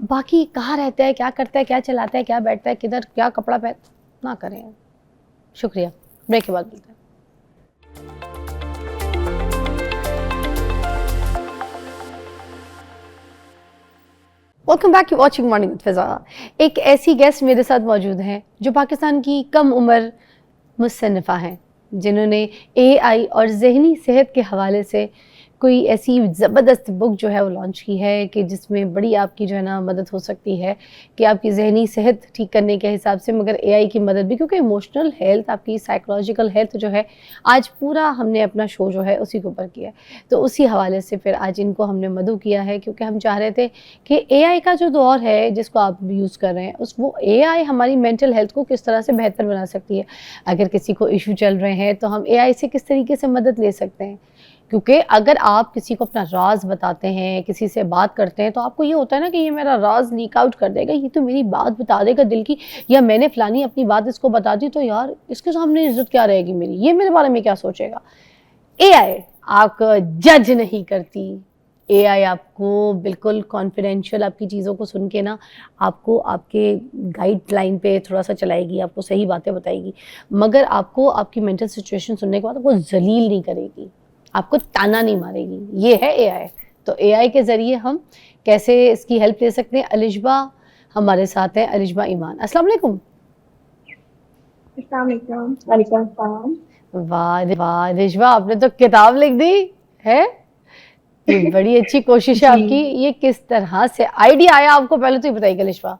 बाकी कहाँ रहता है, क्या करता है, क्या चलाता है, क्या बैठता है, किधर क्या कपड़ा पहन ना करें। शुक्रिया, ब्रेक के बाद मिलते हैं। Welcome back to watching morning with Fiza. एक ऐसी गेस्ट मेरे साथ मौजूद हैं जो पाकिस्तान की कम उम्र मुसन्निफ़ा हैं, जिन्होंने AI और ज़हनी सेहत के हवाले से कोई ऐसी ज़बरदस्त बुक जो है वो लॉन्च की है कि जिसमें बड़ी आपकी जो है ना मदद हो सकती है कि आपकी ज़हनी सेहत ठीक करने के हिसाब से, मगर AI की मदद भी, क्योंकि इमोशनल हेल्थ, आपकी साइकोलॉजिकल हेल्थ जो है, आज पूरा हमने अपना शो जो है उसी के ऊपर किया है। तो उसी हवाले से फिर आज इनको हमने मदऊ किया है, क्योंकि हम चाह रहे थे कि AI का जो दौर है जिसको आप यूज़ कर रहे हैं, वो AI हमारी मेंटल हेल्थ को किस तरह से बेहतर बना सकती है। अगर किसी को इशू चल रहे हैं तो हम AI से किस तरीके से मदद ले सकते हैं, क्योंकि अगर आप किसी को अपना राज बताते हैं, किसी से बात करते हैं, तो आपको ये होता है ना कि ये मेरा राज लीक आउट कर देगा, ये तो मेरी बात बता देगा दिल की, या मैंने फलानी अपनी बात इसको बता दी तो यार इसके सामने इज्जत क्या रहेगी मेरी, ये मेरे बारे में क्या सोचेगा। AI आपको जज नहीं करती। AI आपको बिल्कुल कॉन्फिडेंशियल आपकी चीज़ों को सुन के ना आपको आपके गाइडलाइन पे थोड़ा सा चलाएगी, आपको सही बातें बताएगी, मगर आपको आपकी मेंटल सिचुएशन सुनने के बाद आपको जलील नहीं करेगी, आपको ताना नहीं मारेगी। ये है AI। तो AI के ज़रिए हम कैसे इसकी हेल्प ले सकते हैं। अलिशबा हमारे साथ हैं, अलिशबा ईमान। अस्सलाम वालेकुम। वालेकुम सलाम। वाह वाह अलिशबा, आपने तो किताब लिख दी है, ये बड़ी अच्छी कोशिश है आपकी। ये किस तरह से आइडिया आया आपको, पहले तो ये बताइए अलिशबा।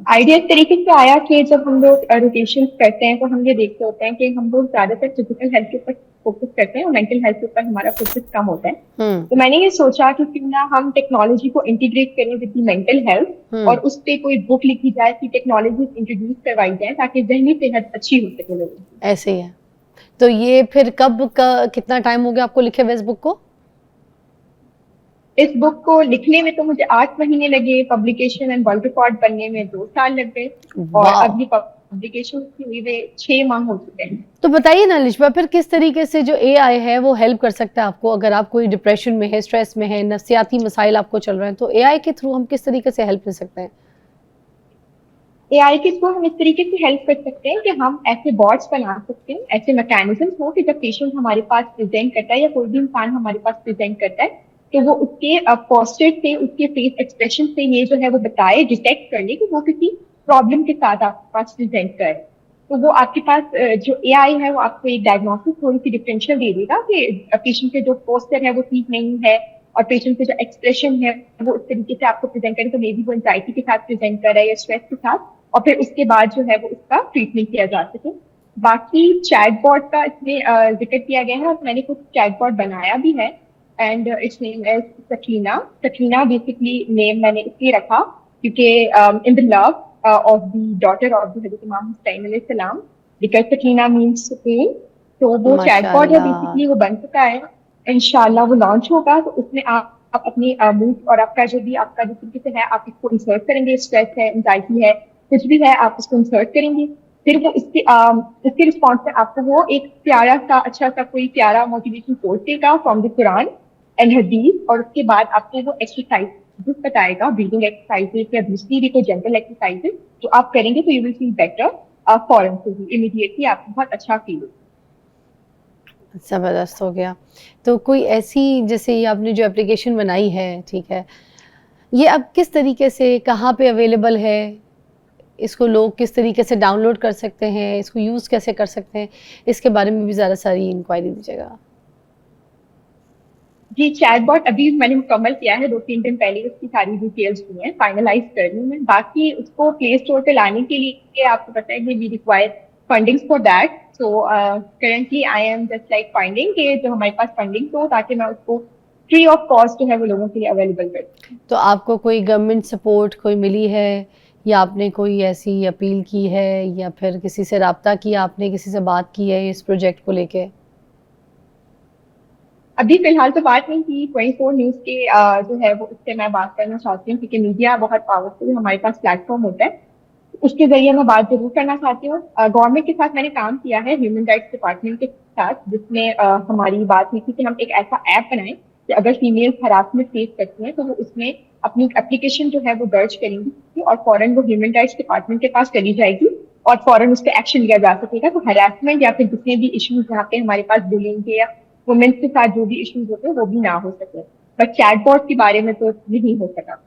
आइडिया इस तरीके से आया कि जब हम लोग रोटेशन करते हैं तो हम ये देखते होते हैं कि हम लोग ज्यादातर फिजिकल हेल्थ के ऊपर फोकस करते हैं और मेंटल हेल्थ के ऊपर हमारा फोकस कम होता है। तो मैंने ये सोचा कि क्यों ना हम टेक्नोलॉजी को इंटीग्रेट करें विद द मेंटल हेल्थ और उस पर कोई बुक लिखी जाए कि टेक्नोलॉजी इंट्रोड्यूस करवाई जाए ताकि ज़हनी सेहत अच्छी हो सके लोगों की। ऐसे ही है। तो ये फिर कब कितना टाइम हो गया आपको लिखे हुए इस बुक को? इस बुक को लिखने में तो मुझे 8 महीने लगे, पब्लिकेशन एंड वर्ल्ड रिकॉर्ड बनने में 2 साल लग गए और अब ये पब्लिकेशन हुए 6 माह हो चुके हैं। तो बताइए ना अलिशबा, फिर किस तरीके से जो AI है वो हेल्प कर सकता है आपको, अगर आप कोई डिप्रेशन में है, स्ट्रेस में है, नफ्सियाती मसाइल आपको चल रहे हैं, तो AI के थ्रू हम किस तरीके से हेल्प ले सकते हैं? AI के थ्रू हम इस तरीके से हेल्प कर सकते हैं कि हम ऐसे बॉट्स बना सकते हैं, ऐसे मैकेनिज्म हो कि जब पेशेंट हमारे पास प्रेजेंट करता है या कोई भी इंसान हमारे पास प्रेजेंट करता है तो वो उसके पोस्चर से, उसके फेस एक्सप्रेशन से ये जो है वो बताए, डिटेक्ट कर ले कि वो किसी प्रॉब्लम के साथ आपके पास प्रेजेंट करे। तो वो आपके पास जो AI है वो आपको एक डायग्नोसिस थोड़ी सी डिफरेंशियल दे देगा कि पेशेंट के जो पोस्चर है वो ठीक नहीं है और पेशेंट के जो एक्सप्रेशन है वो उस तरीके से आपको प्रेजेंट करें, तो मे बी वो एंजाइटी के साथ प्रेजेंट कर रहा है या स्ट्रेस के साथ, और फिर उसके बाद जो है वो उसका ट्रीटमेंट किया जा सके। बाकी चैटबॉट का इसमें जिक्र किया गया है और मैंने कुछ चैटबॉट बनाया भी है and it's name is Sakina. Sakina basically name मैंने इसलिए रखा क्योंकि in the love of the daughter of the हज़रत इमाम हुसैन अलैहि सलाम, बिकॉज़ सकीना मींस सुकून। तो वो चैटबॉट है बेसिकली, वो बन चुका है, इंशाल्लाह वो लॉन्च होगा। तो उसमें आप अपनी मूड और आपका जो तरीके से है आप इसको इंसर्ट करेंगे, स्ट्रेस है, एंजाइटी है, कुछ भी है आप उसको इंसर्ट करेंगे, फिर वो इसके रिस्पॉन्स में आपको वो एक प्यारा सा अच्छा सा कोई प्यारा मोटिवेशन कोट देगा फ्रॉम द कुरान एंड हदीस, और उसके बाद आपको वो एक्सरसाइज बताएगा, ब्रीदिंग एक्सरसाइजेज या दूसरी भी कोई जनरल एक्सरसाइजेज जो आप करेंगे तो यू विल फील बेटर फॉरन से ही, इमीडिएटली आपको बहुत अच्छा फील होगा। ज़बरदस्त हो गया। तो कोई ऐसी, जैसे ये आपने जो एप्लीकेशन बनाई है, ठीक है, ये अब किस तरीके से कहाँ पे अवेलेबल है? इसको लोग किस तरीके से डाउनलोड कर सकते हैं? इसको यूज़ कैसे कर सकते हैं? इसके बारे में भी ज़रा सारी इंक्वायरी दीजिएगा। जी, चैटबॉट अभी मैंने मुकम्मल किया है, 2-3 दिन पहले उसकी सारी डिटेल्स हुई हैं, फाइनलाइज़ कर रही हूँ मैं। बाकी उसको प्ले स्टोर पे लाने के लिए आपको पता है कि we require fundings for that. So currently I am just like finding कि जो हमारे पास फंडिंग्स हो, ताकि मैं उसको फ्री ऑफ कॉस्ट जो है वो लोगों के लिए अवेलेबल कर दूँ। तो आपको कोई गवर्नमेंट सपोर्ट कोई मिली है, या आपने कोई ऐसी अपील की है, या फिर किसी से राब्ता किया आपने, किसी से बात की है इस प्रोजेक्ट को लेके? अभी फिलहाल तो बात नहीं की। 24 न्यूज़ के जो है वो उससे मैं बात करना चाहती हूँ, क्योंकि मीडिया बहुत पावरफुल हमारे पास प्लेटफॉर्म होता है, उसके जरिए मैं बात जरूर करना चाहती हूँ। गवर्नमेंट के साथ मैंने काम किया है, ह्यूमन राइट्स डिपार्टमेंट के साथ, जिसमें हमारी बात हुई थी कि हम एक ऐसा ऐप बनाएं कि अगर फीमेल हरासमेंट फेस करती हैं तो वो उसमें अपनी एप्लीकेशन जो है वो दर्ज करेंगी और फौरन वो ह्यूमन राइट्स डिपार्टमेंट के पास चली जाएगी और फौरन उस पर एक्शन लिया जा सकेगा। तो हरासमेंट या फिर जितने भी इश्यूज जहाँ पे हमारे पास बुलिंग के या वुमेन्स के साथ जो भी इश्यूज होते हैं वो भी ना हो सके। बट चैटबॉट के बारे में तो नहीं हो सका।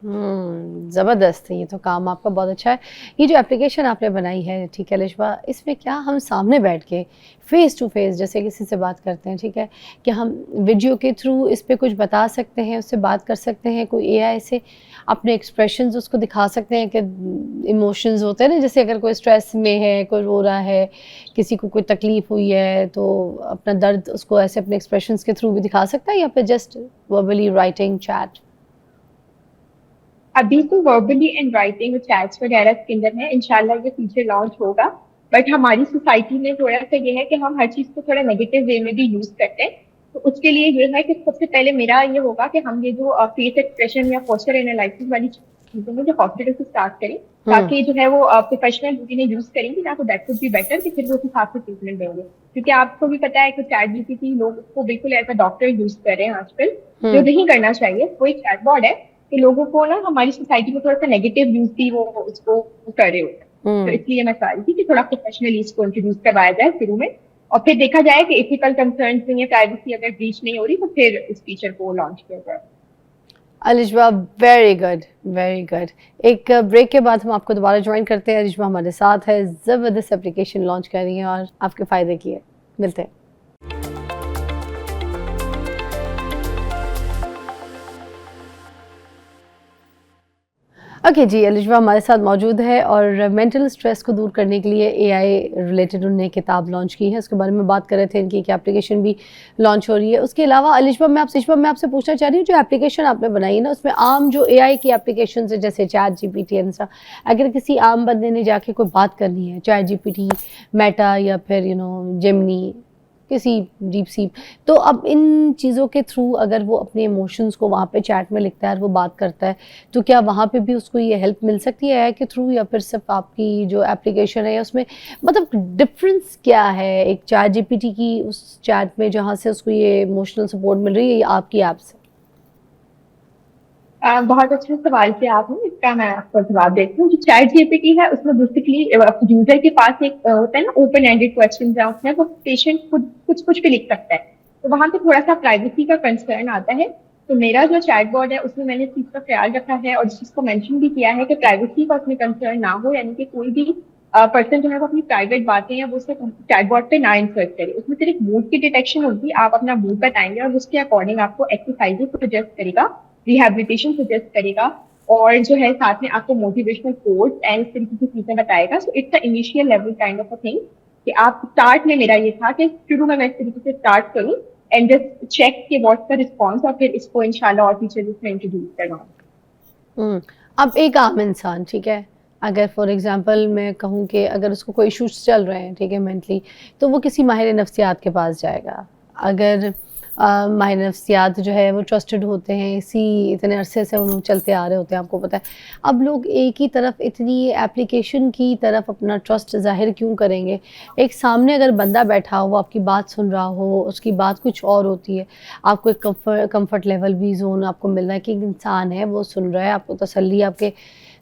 ज़बरदस्त है, ये तो काम आपका बहुत अच्छा है। ये जो एप्लीकेशन आपने बनाई है, ठीक है लिशबा, इसमें क्या हम सामने बैठ के फ़ेस टू फ़ेस जैसे किसी से बात करते हैं, ठीक है, कि हम वीडियो के थ्रू इस पे कुछ बता सकते हैं, उससे बात कर सकते हैं, कोई एआई से अपने एक्सप्रेशंस उसको दिखा सकते हैं कि इमोशंस होते हैं ना, जैसे अगर कोई स्ट्रेस में है, कोई रो रहा है, किसी को कोई तकलीफ़ हुई है, तो अपना दर्द उसको ऐसे अपने एक्सप्रेशंस के थ्रू भी दिखा सकता है, या फिर जस्ट वर्बली राइटिंग चैट? अभी तो वर्बली एंड राइटिंग चैट्स वगैरह के अंदर है, इंशाल्लाह ये फीचर लॉन्च होगा। बट हमारी सोसाइटी में थोड़ा सा ये है कि हम हर चीज को थोड़ा नेगेटिव वे में भी यूज करते हैं। तो उसके लिए ये है कि सबसे पहले मेरा ये होगा कि हम ये जो फेस एक्सप्रेशन या पोस्चर एनालिसिस वाली चीजें हैं जो हॉस्पिटल से स्टार्ट करें, ताकि जो है वो प्रोफेशनल जिन्हें यूज करेंगे ना, तो दैट वुड बी बेटर कि फिर वो उस हिसाब से ट्रीटमेंट देंगे। क्योंकि आपको भी पता है कि चैट जीपीटी लोग उसको बिल्कुल एज अ डॉक्टर यूज कर रहे हैं आजकल, जो नहीं करना चाहिए। वो एक चैटबॉट है कि लोगों को ना हमारी सोसाइटी में थोड़ा सा नेगेटिव यूज भी वो उसको कर रहे होते हैं। तो इसलिए मैं चाह रही थी कि थोड़ा प्रोफेशनली इसको इंट्रोड्यूस करवाया जाए शुरू में, और फिर देखा जाए कि एथिकल कंसर्न्स में या प्राइवेसी अगर ब्रीच नहीं हो रही तो फिर इस फीचर को लॉन्च किया जाए। Alishba, very good, very good. एक ब्रेक के बाद हम आपको दोबारा ज्वाइन करते हैं। अलिशबा हमारे साथ है, ज़बरदस्त एप्लीकेशन लॉन्च कर रही हैं और आपके फ़ायदे की है। मिलते हैं। ओके जी, अलिशबा हमारे साथ मौजूद है और मेंटल स्ट्रेस को दूर करने के लिए एआई रिलेटेड उन्होंने किताब लॉन्च की है, उसके बारे में बात कर रहे थे। इनकी एक एप्लीकेशन भी लॉन्च हो रही है। उसके अलावा अलिशबा मैं आपसे पूछना चाह रही हूँ, जो एप्लीकेशन आपने बनाई है ना, उसमें आम जो एआई की एप्लीकेशन है जैसे चैट जीपीटी ऐसा, अगर किसी आम बंदे ने जाके कोई बात करनी है चैट जीपीटी, मेटा या फिर जेमिनी, किसी डीप सीप, तो अब इन चीज़ों के थ्रू अगर वो अपने इमोशंस को वहाँ पे चैट में लिखता है और वो बात करता है, तो क्या वहाँ पे भी उसको ये हेल्प मिल सकती है एआई के थ्रू, या फिर सिर्फ आपकी जो एप्लीकेशन है उसमें, मतलब डिफरेंस क्या है एक चैट जीपीटी की उस चैट में जहाँ से उसको ये इमोशनल सपोर्ट मिल रही है, या आपकी ऐप से? बहुत अच्छा सवाल किया आपने, इसका मैं आपको जवाब देती हूँ। जो चैट जीपीटी है उसमें बेसिकली यूजर के पास एक होता है ना ओपन एंडेड क्वेश्चन, जहाँ उसमें वो पेशेंट खुद कुछ भी लिख सकता है, तो वहां पे थोड़ा सा प्राइवेसी का कंसर्न आता है। तो मेरा जो चैटबॉट है उसमें मैंने इस चीज का ख्याल रखा है और इस चीज को मेंशन भी किया है कि प्राइवेसी का उसमें कंसर्न ना हो, यानी कि कोई भी पर्सन जो है वो अपनी प्राइवेट बातें हैं वो उससे चैटबॉट पे ना इंसर्ट करे। उसमें सिर्फ मूड की डिटेक्शन होगी, आप अपना मूड बताएंगे और उसके अकॉर्डिंग आपको एक्सरसाइजेस सजेस्ट करेगा, रिहैबिलिटेशन सजेस्ट करेगा, और जो है साथ में आपको मोटिवेशनल कोट्स एंड इस तरीके की चीजें बताएगा। So it's a initial level kind of a thing कि आप स्टार्ट में, मेरा ये था कि शुरू में मैं इस तरीके से स्टार्ट करूं एंड जस्ट चेक के व्हाट्स द रिस्पॉन्स, और फिर इसको इंशाल्लाह और फीचर्स में इंट्रोड्यूस करवाऊं। अब एक आम इंसान, ठीक है, अगर फॉर एग्जांपल मैं कहूँ कि अगर उसको कोई इश्यूज चल रहे हैं, ठीक है, मेंटली, तो वो किसी माहिर नफ्सियात के पास जाएगा। अगर माहिर नफ्सियात जो है वो ट्रस्टेड होते हैं, इतने अरसे से उन्होंने चलते आ रहे होते हैं, आपको पता है। अब लोग एक ही तरफ इतनी एप्लीकेशन की तरफ अपना ट्रस्ट ज़ाहिर क्यों करेंगे? एक सामने अगर बंदा बैठा हो, वो आपकी बात सुन रहा हो, उसकी बात कुछ और होती है, आपको एक कंफर्ट लेवल भी जोन आपको मिल रहा है कि एक इंसान है वो सुन रहा है, आपको तसल्ली आपके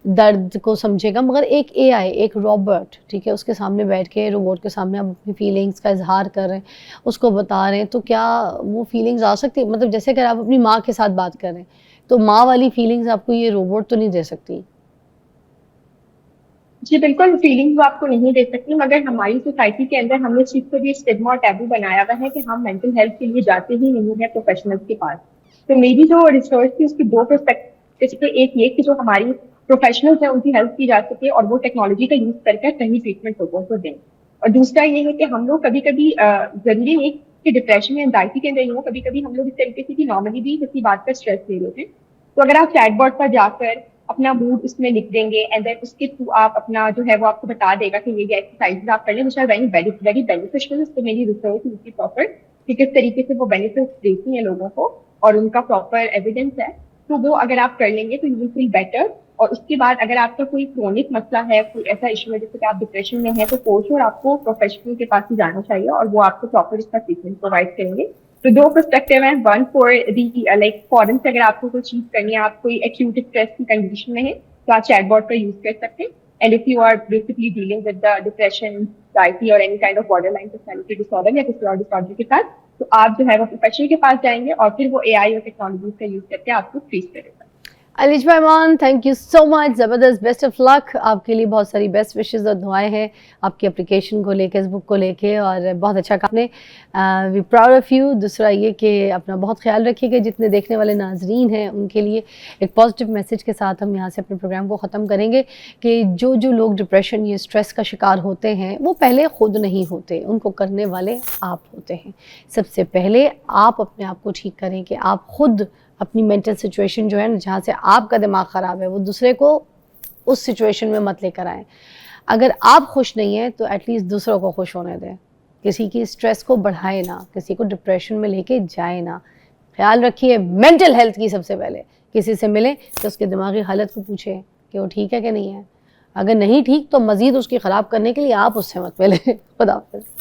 दर्द को समझेगा, मगर एक एआई, एक रोबोट, ठीक है, उसके सामने बैठ के, रोबोट के सामने आप अपनी फीलिंग्स का इजहार कर रहे हैं, उसको बता रहे हैं, तो क्या वो फीलिंग्स आ सकती है? मतलब जैसे अगर आप अपनी माँ के साथ बात कर रहे हैं तो माँ वाली फीलिंग्स आपको ये रोबोट तो नहीं दे सकती। जी बिल्कुल, फीलिंग्स वो आपको नहीं दे सकती, मगर हमारी सोसाइटी के अंदर हमने इस चीज को भी स्टिग्मा और टैबू बनाया हुआ है कि हम मेंटल हेल्थ के लिए जाते ही नहीं है प्रोफेशनल्स के पास। तो मेरी जो रिसर्च थी उसकी दो पर्सपेक्टिव थे। एक ये कि जो हमारी प्रोफेशनल्स हैं उनकी हेल्प की जा सके और वो टेक्नोलॉजी का यूज करके सही ट्रीटमेंट लोगों को दें। और दूसरा ये है कि हम लोग कभी कभी जरूरी नहीं कि डिप्रेशन या एंजाइटी के अंदर ही हो, कभी कभी हम लोग इस तरीके से कि नॉर्मली भी किसी बात का स्ट्रेस ले लेते हैं। तो अगर आप चैटबॉट पर जाकर अपना मूड उसमें लिख देंगे एंड देन उसके थ्रू आप अपना जो है वो आपको बता देगा कि ये एक्सरसाइज आप कर लें, विच आर वेरी बेनिफिशियल। इससे मेरी रिसर्च उनकी प्रॉपर कि किस तरीके से वो बेनिफिट देती हैं लोगों को और उनका प्रॉपर एविडेंस है। तो वो अगर आप कर लेंगे तो यू विल फील बेटर। और उसके बाद अगर आपका कोई क्रोनिक मसला है, कोई ऐसा इशू है जैसे कि आप डिप्रेशन में है, तो कोच और आपको प्रोफेशनल के पास ही जाना चाहिए और वो आपको प्रॉपर इसका ट्रीटमेंट प्रोवाइड करेंगे। तो दो पर्सपेक्टिव है, one for the like foreign से अगर आपको कोई चीज करनी है, आप कोई एक्यूट स्ट्रेस की कंडीशन में है तो आप चैटबॉट का यूज कर सकते हैं। And if you are basically dealing with the depression, anxiety और any kind of borderline personality disorder या किसी और डिसऑर्डर के साथ, तो आप जो है वो प्रोफेशनल के पास जाएंगे और फिर वो एआई और टेक्नोलॉजी का यूज करके आपको ट्रीट करेगा। अलिशबा ईमान, थैंक यू सो मच, ज़बरदस्त, बेस्ट ऑफ लक। आपके लिए बहुत सारी बेस्ट विशेस और दुआएं हैं आपकी एप्लीकेशन को लेके, इस बुक को लेके, और बहुत अच्छा काम आपने, वी प्राउड ऑफ यू। दूसरा ये कि अपना बहुत ख्याल रखिएगा। जितने देखने वाले नाजरीन हैं उनके लिए एक पॉजिटिव मैसेज के साथ हम यहाँ से अपने प्रोग्राम को ख़त्म करेंगे कि जो लोग डिप्रेशन या स्ट्रेस का शिकार होते हैं वो पहले ख़ुद नहीं होते, उनको करने वाले आप होते हैं। सबसे पहले आप अपने आप को ठीक करें कि आप ख़ुद अपनी मेंटल सिचुएशन जो है ना, जहाँ से आपका दिमाग ख़राब है, वो दूसरे को उस सिचुएशन में मत लेकर आएँ। अगर आप खुश नहीं हैं तो एटलीस्ट दूसरों को खुश होने दें। किसी की स्ट्रेस को बढ़ाए ना, किसी को डिप्रेशन में लेके जाए ना। ख्याल रखिए मेंटल हेल्थ की। सबसे पहले किसी से मिले तो उसके दिमागी हालत को पूछे कि वो ठीक है कि नहीं है। अगर नहीं ठीक तो मज़ीद उसकी ख़राब करने के लिए आप उससे मत मिलें। खुदा हाफ़िज़।